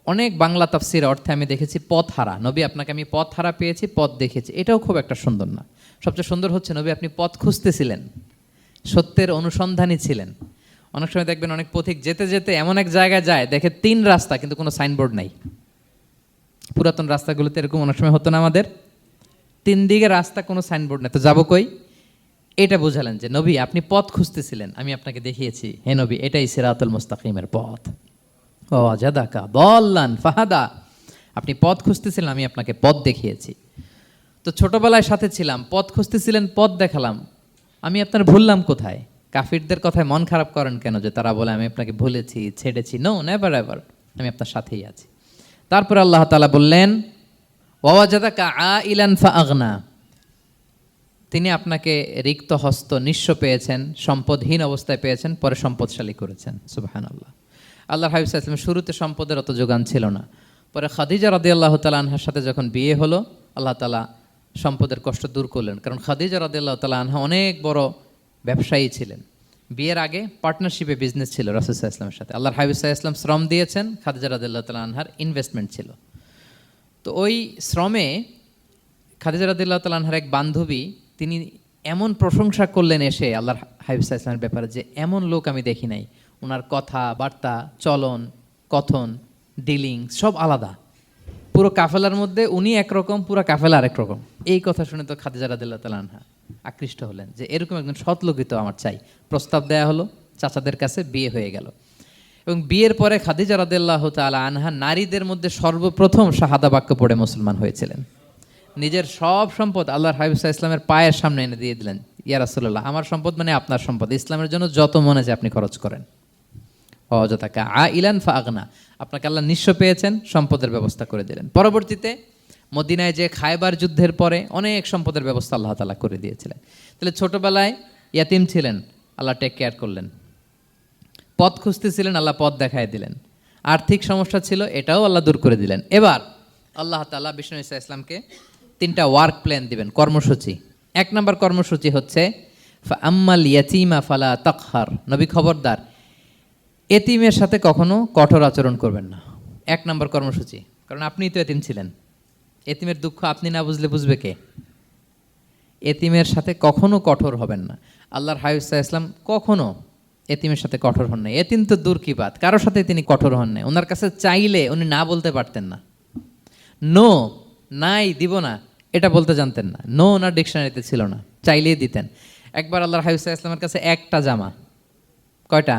অনেক বাংলা তাফসীর অর্থে আমি দেখেছি পথ হারা। নবী আপনাকে আমি পথ হারা পেয়েছি, পথ দেখেছি, এটাও খুব একটা সুন্দর না। সবচেয়ে সুন্দর হচ্ছে নবী আপনি পথ খুঁজতেছিলেন, সত্যের অনুসন্ধানী ছিলেন। অনেক সময় দেখবেন অনেক পথিক যেতে যেতে এমন এক জায়গায় যায়, দেখে 3 রাস্তা কিন্তু কোনো সাইনবোর্ড নাই। পুরাতন রাস্তাগুলোতে এরকম অনেক সময় হতো না আমাদের, 3 দিকে রাস্তা, কোনো সাইনবোর্ড নেই, তো যাবো কই? এটা বুঝালেন যে নবী আপনি পথ খুঁজতেছিলেন, আমি আপনাকে দেখিয়েছি, হে নবী এটাই সিরাতুল মুস্তাকিমের পথ। ওয়াজাদাকা দাল্লান ফাহাদা, আপনি পথ খুঁজতেছিলেন, আমি আপনাকে পথ দেখিয়েছি। তো ছোটবেলায় সাথে ছিলাম, পথ খুঁজতেছিলেন, পথ দেখালাম, আমি আপনার ভুললাম কোথায়? কাফিরদের কথায় মন খারাপ করেন কেন যে তারা বলে আমি আপনাকে ভুলেছি, ছেড়েছি? নো, নেভার এভার, আমি আপনার সাথেই আছি। তারপর আল্লাহ তাআলা বললেন ওয়াজাদাকা আইলান ফাআগনা, তিনি আপনাকে রিক্ত হস্ত নিঃস্ব পেয়েছেন, সম্পদহীন অবস্থায় পেয়েছেন, পরে সম্পদশালী করেছেন। সুবহানাল্লাহ। আল্লাহর হাবিব সাল্লাল্লাহু আলাইহি ওয়াসাল্লাম শুরুতে সম্পদের অত যোগান ছিল না, পরে খাদিজা রাদিয়াল্লাহু তাআলা আনহার সাথে যখন বিয়ে হলো, আল্লাহ তাআলা সম্পদের কষ্ট দূর করলেন, কারণ খাদিজা রাদিয়াল্লাহু তাআলা আনহা অনেক বড় ব্যবসায়ী ছিলেন। বিয়ের আগে পার্টনারশিপে বিজনেস ছিল রাসূল সাল্লাল্লাহু আলাইহি ওয়াসাল্লামের সাথে। আল্লাহর হাবিব সাল্লাল্লাহু আলাইহি ওয়াসাল্লাম শ্রম দিয়েছেন, খাদিজা রাদিয়াল্লাহু তাআলা আনহার ইনভেস্টমেন্ট ছিল। তো ওই শ্রমে খাদিজা রাদিয়াল্লাহু তাআলা আনহার এক বান্ধবী, তিনি এমন প্রশংসা করলেন এসে আল্লাহর হাবিব সাল্লাল্লাহু আলাইহি ওয়াসাল্লামের ব্যাপারে যে এমন লোক আমি দেখি নাই, ওনার কথা বার্তা, চলন, কথন, ডিলিং সব আলাদা। পুরো কাফেলার মধ্যে উনি একরকম, পুরো কাফেলা আরেক রকম। এই কথা শুনে তো খাদিজা রাদিয়াল্লাহু তাআলা আনহা আকৃষ্ট হলেন যে এরকম একজন সৎ লোকই তো আমার চাই। প্রস্তাব দেয়া হলো, চাচাদের কাছে বিয়ে হয়ে গেল। এবং বিয়ের পরে খাদিজা রাদিয়াল্লাহু তাআলা আনহা নারীদের মধ্যে সর্বপ্রথম শাহাদা বাক্য পড়ে মুসলমান হয়েছিলেন। নিজের সব সম্পদ আল্লাহর হাবিব সাল্লাল্লাহু আলাইহি ইসলামের পায়ের সামনে এনে দিয়ে দিলেন, ইয়া রাসূলুল্লাহ আমার সম্পদ মানে আপনার সম্পদ, ইসলামের জন্য যত মনে চায় আপনি খরচ করেন। ওয়াজাদাকা আইলান ফাআগনা, আপনাকে আল্লাহ নিঃস্ব পেয়েছেন, সম্পদের ব্যবস্থা করে দিলেন। পরবর্তীতে মদিনায় যে খায়বার যুদ্ধের পরে অনেক সম্পদের ব্যবস্থা আল্লাহ তাআলা করে দিয়েছিলেন। তাহলে ছোটবেলায় ইয়াতিম ছিলেন, আল্লাহ টেক কেয়ার করলেন। পথ খুঁজতেছিলেন, আল্লাহ পথ দেখায় দিলেন। আর্থিক সমস্যা ছিল, এটাও আল্লাহ দূর করে দিলেন। এবার আল্লাহ তাআলা বিষ্ণু ঈসা ইসলামকে 3টা ওয়ার্ক প্ল্যান দিবেন, কর্মসূচি। 1 নম্বর কর্মসূচি হচ্ছে ফাআম্মাল ইয়াতীমা ফালা তাকহার, নবী খবরদার এতিমের সাথে কখনো কঠোর আচরণ করবেন না। 1 নম্বর কর্মসূচি, কারণ আপনিই তো এতিম ছিলেন। এতিমের দুঃখ আপনি না বুঝলে বুঝবে কে? এতিমের সাথে কখনো কঠোর হবেন না। আল্লাহর হাবিব সাল্লাল্লাহু আলাইহি ওয়াসাল্লাম কখনো এতিমের সাথে কঠোর হন নাই। এতিম তো দূর কি বাত, কারোর সাথে তিনি কঠোর হন নাই। ওনার কাছে চাইলে উনি না বলতে পারতেন না। নো, নাই, দিব না, এটা বলতে জানতেন না। নো ওনার ডিকশনারিতে ছিল না, চাইলেই দিতেন। একবার আল্লাহর হাবিব সাল্লাল্লাহু আলাইহি ওয়াসাল্লামের কাছে একটা জামা, কয়টা?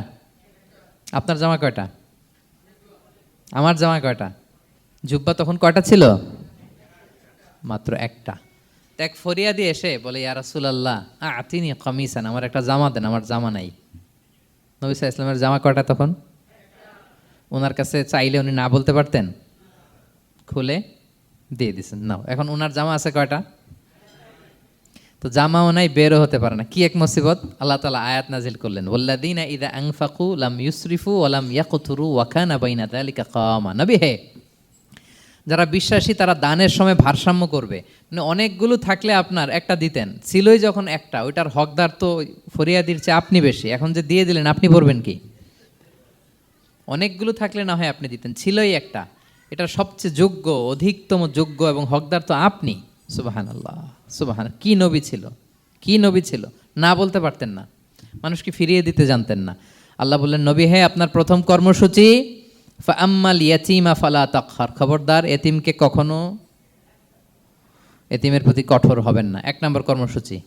আপনার জামা কয়টা? আমার জামা কয়টা? জুব্বা তখন কয়টা ছিল? মাত্র একটা। এক ফরিয়াদি এসে বলে, ইয়া রাসূলুল্লাহ আতিনি কামিসান, আমার একটা জামা দেন, আমার জামা নাই। নবী সাল্লাল্লাহু আলাইহি ওয়াসাল্লামের জামা কয়টা তখন? ওনার কাছে চাইলে উনি না বলতে পারতেন? খুলে দিয়ে দিছেন, নাও। এখন ওনার জামা আছে কয়টা? তো জামাও নাই, বেরও হতে পারে না। কি এক মুসিবত! আল্লাহ তাআলা আয়াত নাজিল করলেন, ওয়াল্লাযীনা ইযা আনফাকু লাম ইউসরিফু ওয়া লাম ইয়াকতুরু ওয়া কানা বাইনা যালিকা কাওয়ামা। নবী হে, যারা বিশ্বাসী তারা দানের সময় ভারসাম্য করবে। মানে অনেকগুলো থাকলে আপনার একটা দিতেন, ছিলই যখন একটা, ওইটার হকদার তো ফরিয়াদির চেয়ে আপনি বেশি। এখন যে দিয়ে দিলেন, আপনি পড়বেন কি? অনেকগুলো থাকলে না হয় আপনি দিতেন, ছিলই একটা, এটার সবচেয়ে যোগ্য, অধিকতম যোগ্য এবং হকদার তো আপনি। সুবহানাল্লাহ, সুবহান। কি নবী ছিল, কি নবী ছিল! না বলতে পারতেন না, মানুষকে ফিরিয়ে দিতে জানতেন না। আল্লাহ বললেন, নবী হে, আপনার প্রথম কর্মসূচি ফাআম্মাল ইয়াতীমা ফালা তাকহার, খবরদার এতিমকে কখনো, এতিমের প্রতি কঠোর হবেন না। এক নম্বর কর্মসূচি।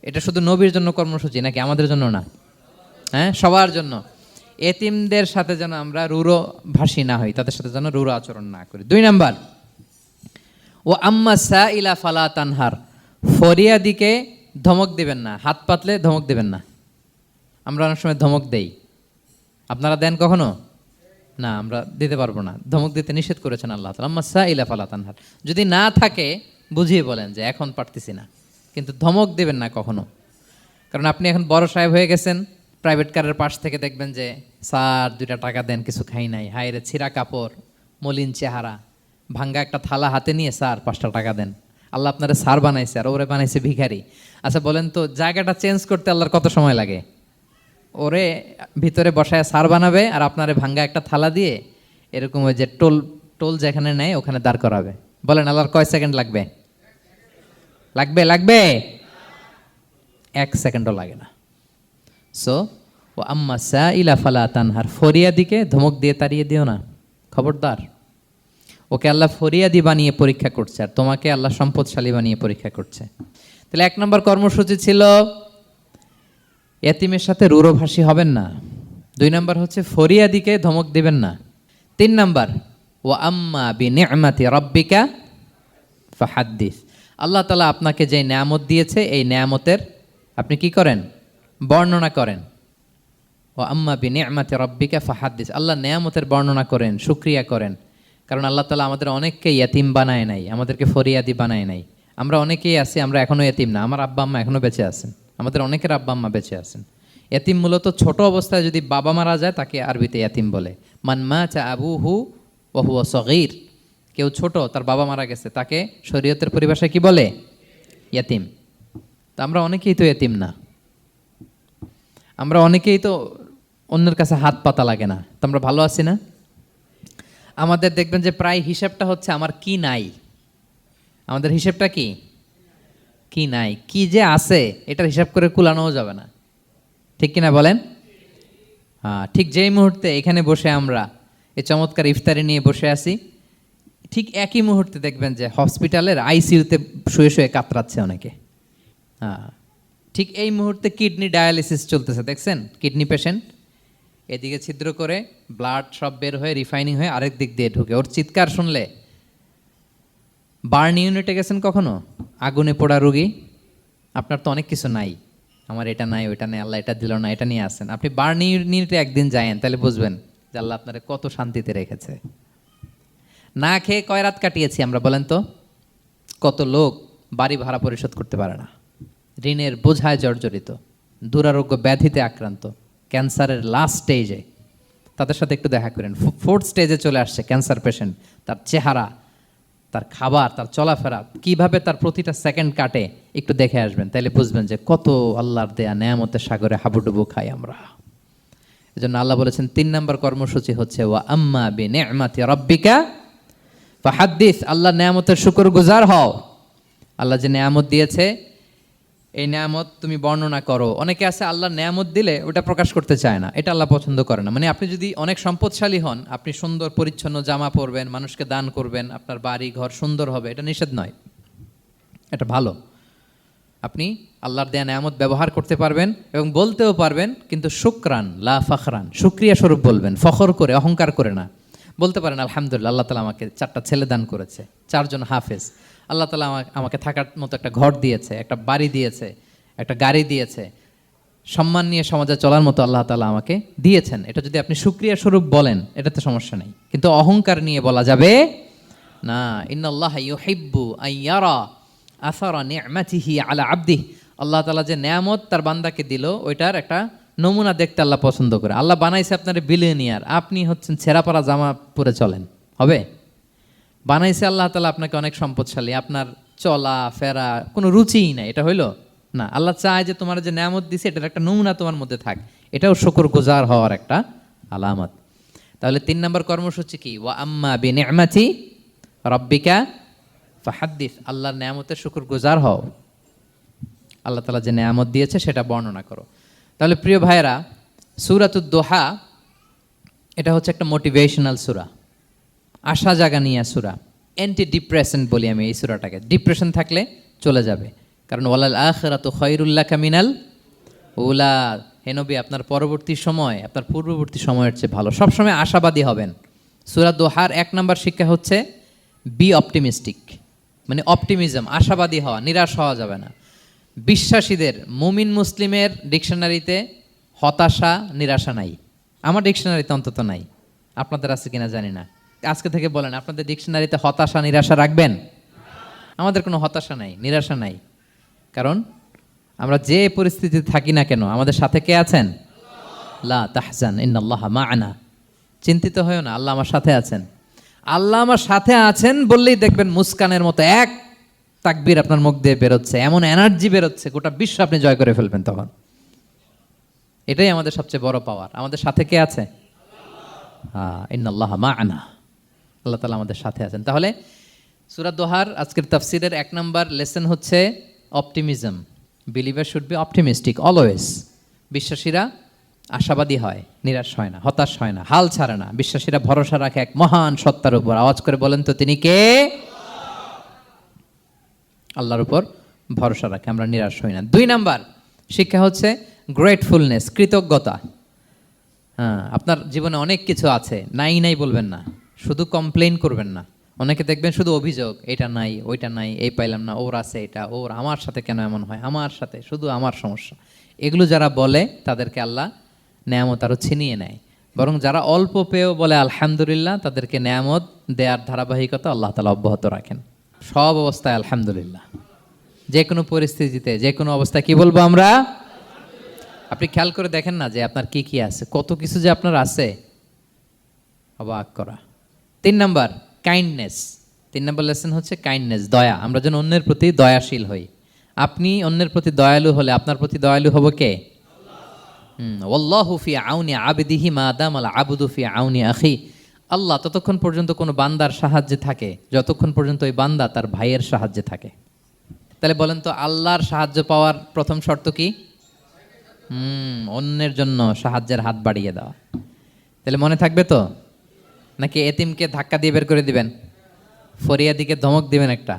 এটা শুধু নবীর জন্য কর্মসূচি নাকি আমাদের জন্য না? হ্যাঁ, সবার জন্য। এতিমদের সাথে যেন আমরা রূঢ় ভাষী না হই, তাদের সাথে যেন রূঢ় আচরণ না করি। 2 নাম্বার, ও আম্মা সাইলা ফালা তানহার, ফরিয়াদিকে ধমক দিবেন না, হাত পাতলে ধমক দিবেন না। আমরা অনেক সময় ধমক দেই, আপনারা দেন কখনো? না, আমরা দিতে পারবো না, ধমক দিতে নিষেধ করেছেন আল্লাহ তাআলা। আম্মা সাইলা ফালা তানহার, যদি না থাকে বুঝিয়ে বলেন যে এখন পারতেছি না, কিন্তু ধমক দেবেন না কখনো। কারণ আপনি এখন বড় সাহেব হয়ে গেছেন, প্রাইভেট কারের পাশ থেকে দেখবেন যে স্যার 2টা টাকা দেন, কিছু খাই নাই, হায় রে ছিঁড়া কাপড়, মলিন চেহারা, ভাঙ্গা একটা থালা হাতে নিয়ে, স্যার 5টা টাকা দেন। আল্লাহ আপনারে স্যার বানাইছে আর ওরে বানাইছে ভিখারি। আচ্ছা বলেন তো, জায়গাটা চেঞ্জ করতে আল্লাহর কত সময় লাগে? ওরে ভিতরে বসায় স্যার বানাবে আর আপনারে ভাঙ্গা একটা থালা দিয়ে এরকম ওই যে টোল টোল যেখানে নেয় ওখানে দাঁড় করাবে। বলেন আল্লাহর কয় সেকেন্ড লাগবে? লাগবে? লাগবে? 1 সেকেন্ডও লাগে না। সো ও আম্মা সাইলা ফালা তানহার, ফরিয়াদিকে ধমক দিয়ে তাড়িয়ে দিও না, খবরদার। ওকে আল্লাহ ফরিয়াদি বানিয়ে পরীক্ষা করছে, আর তোমাকে আল্লাহ সম্পদশালী বানিয়ে পরীক্ষা করছে। তাহলে 1 নম্বর কর্মসূচি ছিল এতিমের সাথে রূঢ়ভাষী হবেন না। 2 নম্বর হচ্ছে ফরিয়াদিকে ধমক দিবেন না। 3 নম্বর, ও আম্মা বিনিআমাতি রাব্বিকা ফাহাদ্দিস, আল্লাহ তাআলা আপনাকে যে নেয়ামত দিয়েছে এই নেয়ামতের আপনি কি করেন? বর্ণনা করেন। ও আম্মা বিনিআমাতি রাব্বিকা ফাহাদ্দিস, আল্লাহ নেয়ামতের বর্ণনা করেন, শুকরিয়া করেন। কারণ আল্লাহ তাআলা আমাদের অনেককে ইয়তিম বানায় নাই, আমাদেরকে ফরিয়াদি বানায় নাই। আমরা অনেকেই আছি, আমরা এখনো ইয়তিম না, আমার আব্বা আম্মা এখনো বেঁচে আছেন, আমাদের অনেকের আব্বা আম্মা বেঁচে আছেন। ইয়তিম মূলত ছোট অবস্থায় যদি বাবা মারা যায় তাকে আরবিতে ইয়তিম বলে। মান মাতা আবুহু ওয়া হুয়া সগীর, কেউ ছোট, তার বাবা মারা গেছে, তাকে শরীয়তের পরিভাষায় কি বলে? ইয়তিম। তা আমরা অনেকেই তো ইয়তিম না, আমরা অনেকেই তো অন্যের কাছে হাত পাতা লাগে না, তো আমরা ভালো আছি না? আমাদের দেখবেন যে প্রায় হিসাবটা হচ্ছে আমার কি নাই। আমাদের হিসাবটা কি? কি নাই, কি যে আছে এটার হিসাব করে কুলানোও যাবে না, ঠিক কিনা বলেন? হ্যাঁ, ঠিক যেই মুহূর্তে এখানে বসে আমরা এই চমৎকার ইফতারি নিয়ে বসে আছি, ঠিক একই মুহূর্তে দেখবেন যে হসপিটালের আইসিইউতে শুয়ে শুয়ে কাতরাচ্ছে অনেকে। হ্যাঁ, ঠিক এই মুহূর্তে কিডনি ডায়ালিসিস চলতেছে, দেখছেন? কিডনি পেশেন্ট এদিকে ছিদ্র করে ব্লাড সব বের হয়ে রিফাইনিং হয়ে আরেক দিক দিয়ে ঢুকে, ওর চিৎকার শুনলে। বার্ন ইউনিটে গেছেন কখনো? আগুনে পোড়া রোগী, আপনার তো অনেক কিছু নাই, আমার এটা নাই, ওইটা নেই, আল্লাহ এটা দিল না, এটা নিয়ে আসেন। আপনি বার্ন ইউনিটে একদিন যায়েন, তাহলে বুঝবেন যে আল্লাহ আপনারে কত শান্তিতে রেখেছে। না খেয়ে কয় রাত কাটিয়েছি আমরা, বলেন তো? কত লোক বাড়ি ভাড়া পরিশোধ করতে পারে না, ঋণের বোঝায় জর্জরিত, দুরারোগ্য ব্যাধিতে আক্রান্ত, ক্যান্সারের লাস্ট স্টেজে। তাদের সাথে একটু দেখা করেন, 4th স্টেজে চলে আসছে ক্যান্সার পেশেন্ট। তার চেহারা, তার খাবার, তার চলাফেরা, কিভাবে তার প্রতিটা সেকেন্ড কাটে, একটু দেখে আসবেন, তাইলে বুঝবেন যে কত আল্লাহর দেয়া নেয়ামতের সাগরে হাবুডুবু খাই আমরা। এজন্য আল্লাহ বলেছেন 3 নম্বর কর্মসূচি হচ্ছে ওয়া আম্মা বিনিআমাতি রাব্বিকা ফাহাদ্দিস, আল্লাহ নেয়ামতের শুকরগুজার হও। আল্লাহ যে নেয়ামত দিয়েছে এই নেয়ামত তুমি বর্ণনা করো। অনেকে আছে আল্লাহ নেয়ামত দিলে ওটা প্রকাশ করতে চায় না, এটা আল্লাহ পছন্দ করে না। মানে আপনি যদি অনেক সম্পদশালী হন, আপনি সুন্দর পরিচ্ছন্ন জামা পরবেন, মানুষকে দান করবেন, আপনার বাড়ি ঘর সুন্দর হবে, এটা নিষেধ নয়, এটা ভালো। আপনি আল্লাহর দেয়া নেয়ামত ব্যবহার করতে পারবেন এবং বলতেও পারবেন, কিন্তু শুকরান লা ফখরান, শুক্রিয়া স্বরূপ বলবেন, ফখর করে, অহংকার করে না। বলতে পারেন আলহামদুলিল্লাহ, আল্লাহ তালা আমাকে 4টা ছেলে দান করেছে, 4জন হাফেজ, আল্লাহ তালা আমাকে থাকার মতো একটা ঘর দিয়েছে, একটা বাড়ি দিয়েছে, একটা গাড়ি দিয়েছে, সম্মান নিয়ে সমাজে চলার মতো আল্লাহ তালা আমাকে দিয়েছেন। এটা যদি আপনি শুকরিয়া স্বরূপ বলেন, এটাতে সমস্যা নেই, কিন্তু অহংকার নিয়ে বলা যাবে না। ইন্নাল্লাহ ইউহিব্বু আইয়ারা আসারা নি'মাতিহি আলা আবদিহি, আল্লাহ তাআলা যে নেয়ামত তার বান্দাকে দিল, ওইটার একটা নমুনা দেখতে আল্লাহ পছন্দ করে। আল্লাহ বানাইছে আপনার বিলিয়নিয়ার, আপনি হচ্ছেন ছেঁড়াপাড়া জামা পরে চলেন, হবে? বানাইছে আল্লাহ তাআলা আপনাকে অনেক সম্পদশালী, আপনার চলা ফেরা কোনো রুচিই নাই, এটা হইলো না। আল্লাহ চায় যে তোমার যে নেয়ামত দিছে এটার একটা নমুনা তোমার মধ্যে থাক, এটাও শুকরগুজার হওয়ার একটা আলামত। তাহলে 3 নম্বর কর্মসূচি কি? ওয়া আম্মা বিনি'মাতি রাব্বিকা ফাহাদ্দিস, আল্লাহর নেয়ামতের শুকরগুজার হও, আল্লাহ তাআলা যে নেয়ামত দিয়েছে সেটা বর্ণনা করো। তাহলে প্রিয় ভাইয়েরা, সূরাতুদ দোহা এটা হচ্ছে একটা মোটিভেশনাল সূরা, আশা জাগানিয়া সূরা, অ্যান্টি ডিপ্রেশন বলি আমি এই সূরাটাকে। ডিপ্রেশন থাকলে চলে যাবে, কারণ ওয়ালাল আখিরাতু খায়রুল লাকা মিনাল উলা, হে নবী আপনার পরবর্তী সময় আপনার পূর্ববর্তী সময়ের চেয়ে ভালো। সবসময় আশাবাদী হবেন। সূরা দোহার 1 নম্বর শিক্ষা হচ্ছে বি অপটিমিস্টিক, মানে অপটিমিজম, আশাবাদী হওয়া, নিরাশ হওয়া যাবে না। বিশ্বাসীদের, মুমিন মুসলিমের ডিকশনারিতে হতাশা নিরাশা নাই, আমার ডিকশনারিতে অন্তত নাই, আপনাদের আছে কিনা জানি না। আজকে থেকে বলেন আপনাদের ডিকশনারিতে হতাশা নিরাশা রাখবেন? আমাদের কোনো হতাশা নাই, নিরাশা নাই, কারণ আমরা যে পরিস্থিতিতে থাকি না কেন আমাদের সাথে কে আছেন? লা তাহজান ইন্নাল্লাহা মা'ানা, চিন্তিত হয়ো না, আল্লাহ আমার সাথে আছেন। আল্লাহ আমার সাথে আছেন বললেই দেখবেন মুস্কানের মতো এক তাকবীর আপনার মুখ দিয়ে বেরোচ্ছে, এমন এনার্জি বেরোচ্ছে, গোটা বিশ্ব আপনি জয় করে ফেলবেন তখন। এটাই আমাদের সবচেয়ে বড় পাওয়ার। আমাদের সাথে কে আছে? ইন্নাল্লাহা মা'ানা, আল্লাহ তাআলা আমাদের সাথে আছেন। তাহলে সূরা দোহার আজকের তাফসীরের 1 নম্বর লেসন হচ্ছে optimism. Believer should be optimistic always. বিশ্বাসীরা আশাবাদী হয়, নিরাশ হয় না, হতাশ হয় না, হাল ছাড়ে না। বিশ্বাসীরা ভরসা রাখে এক মহান সত্তার উপর। আওয়াজ করে বলেন তো তিনি কে? আল্লাহর উপর ভরসা রাখে, আমরা নিরাশ হই না। 2 নাম্বার শিক্ষা হচ্ছে গ্রেটফুলনেস, কৃতজ্ঞতা। আপনার জীবনে অনেক কিছু আছে, নাই নাই বলবেন না, শুধু কমপ্লেইন করবেন না। অনেকে দেখবেন শুধু অভিযোগ, এটা নাই ওইটা নাই, এই পাইলাম না, ওর আছে এটা, ওর, আমার সাথে কেন এমন হয়, আমার সাথে শুধু আমার সমস্যা। এগুলো যারা বলে তাদেরকে আল্লাহ নেয়ামত আরও ছিনিয়ে নেয়। বরং যারা অল্প পেয়েও বলে আলহামদুলিল্লাহ, তাদেরকে নেয়ামত দেওয়ার ধারাবাহিকতা আল্লাহ তাআলা অব্যাহত রাখেন। সব অবস্থায় আলহামদুলিল্লাহ, যে কোনো পরিস্থিতিতে, যে কোনো অবস্থায় কি বলবো আমরা? আপনি খেয়াল করে দেখেন না যে আপনার কি কি আছে, কত কিছু যে আপনার আছে, অবাক করা। 3 নাম্বার কাইন্ডনেস। 3 নাম্বার লেসন হচ্ছে কাইন্ডনেস, দয়া। আমরা যেন অন্যের প্রতি দয়াশীল হই। আপনি অন্যের প্রতি দয়ালু হলে আপনার প্রতি দয়ালু হবো কে? ওয়াল্লাহু ফি আউনি আবদিহি মা দামাল আবদু ফি আউনি আখি। আল্লাহ ততক্ষণ পর্যন্ত কোনো বান্দার সাহায্যে থাকে যতক্ষণ পর্যন্ত ওই বান্দা তার ভাইয়ের সাহায্যে থাকে। তাহলে বলেন তো, আল্লাহর সাহায্য পাওয়ার প্রথম শর্ত কি? অন্যের জন্য সাহায্যের হাত বাড়িয়ে দেওয়া। তাহলে মনে থাকবে তো? নাকি এতিমকে ধাক্কা দিয়ে বের করে দিবেন? ফরিয়াদিকে ধমক দিবেন একটা?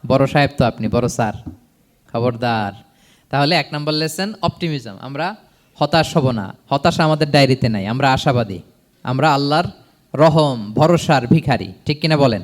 বড় সাহেব তো আপনি, বড় স্যার, খবরদার। তাহলে 1 নম্বর লেসন অপটিমিজম। আমরা হতাশ হব না, হতাশা আমাদের ডায়েরিতে নাই, আমরা আশাবাদী, আমরা আল্লাহর রহম ভরসার ভিখারি, ঠিক কিনা বলেন?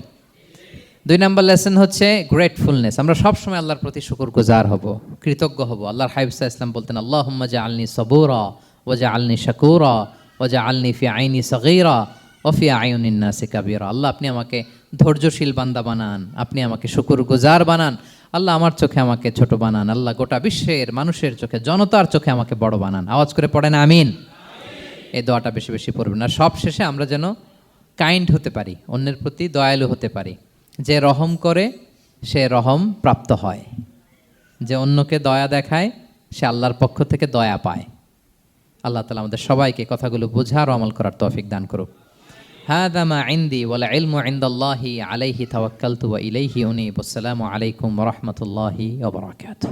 2 নম্বর লেসন হচ্ছে গ্রেটফুলনেস। আমরা সবসময় আল্লাহর প্রতি শুকরগুজার হব, কৃতজ্ঞ হব। আল্লাহর হাবিব সাল্লাল্লাহু আলাইহি ওয়াসাল্লাম বলতেন, আল্লাহুম্মা জাআলনি সাবুরা ওয়া জাআলনি শাকুরা ওয়া জাআলনি ফি আইনি সগীরা ওয়া ফি আয়ুনিন নাসি কাবীরা। আল্লাহ আপনি আমাকে ধৈর্যশীল বান্দা বানান, আপনি আমাকে শুকরগুজার বানান। আল্লাহ আমার চোখে আমাকে ছোট বানান, আল্লাহ গোটা বিশ্বের মানুষের চোখে, জনতার চোখে আমাকে বড় বানান। আওয়াজ করে পড়েন আমিন। এই দোয়াটা বেশি বেশি পড়বেন। আর সব শেষে আমরা যেন কাইন্ড হতে পারি, অন্যের প্রতি দয়ালু হতে পারি। যে রহম করে সে রহম প্রাপ্ত হয়, যে অন্যকে দয়া দেখায় সে আল্লাহর পক্ষ থেকে দয়া পায়। আল্লাহ তাআলা আমাদের সবাইকে কথাগুলো বোঝার ও আমল করার তৌফিক দান করুক। হাযা মা ইনদি ওয়াল ইলমু ইনদাল্লাহি আলাইহি তাওয়াক্কালতু ওয়া ইলাইহি উনীব। আসসালামু আলাইকুম ওয়া রাহমাতুল্লাহি ওয়া বারাকাতুহু।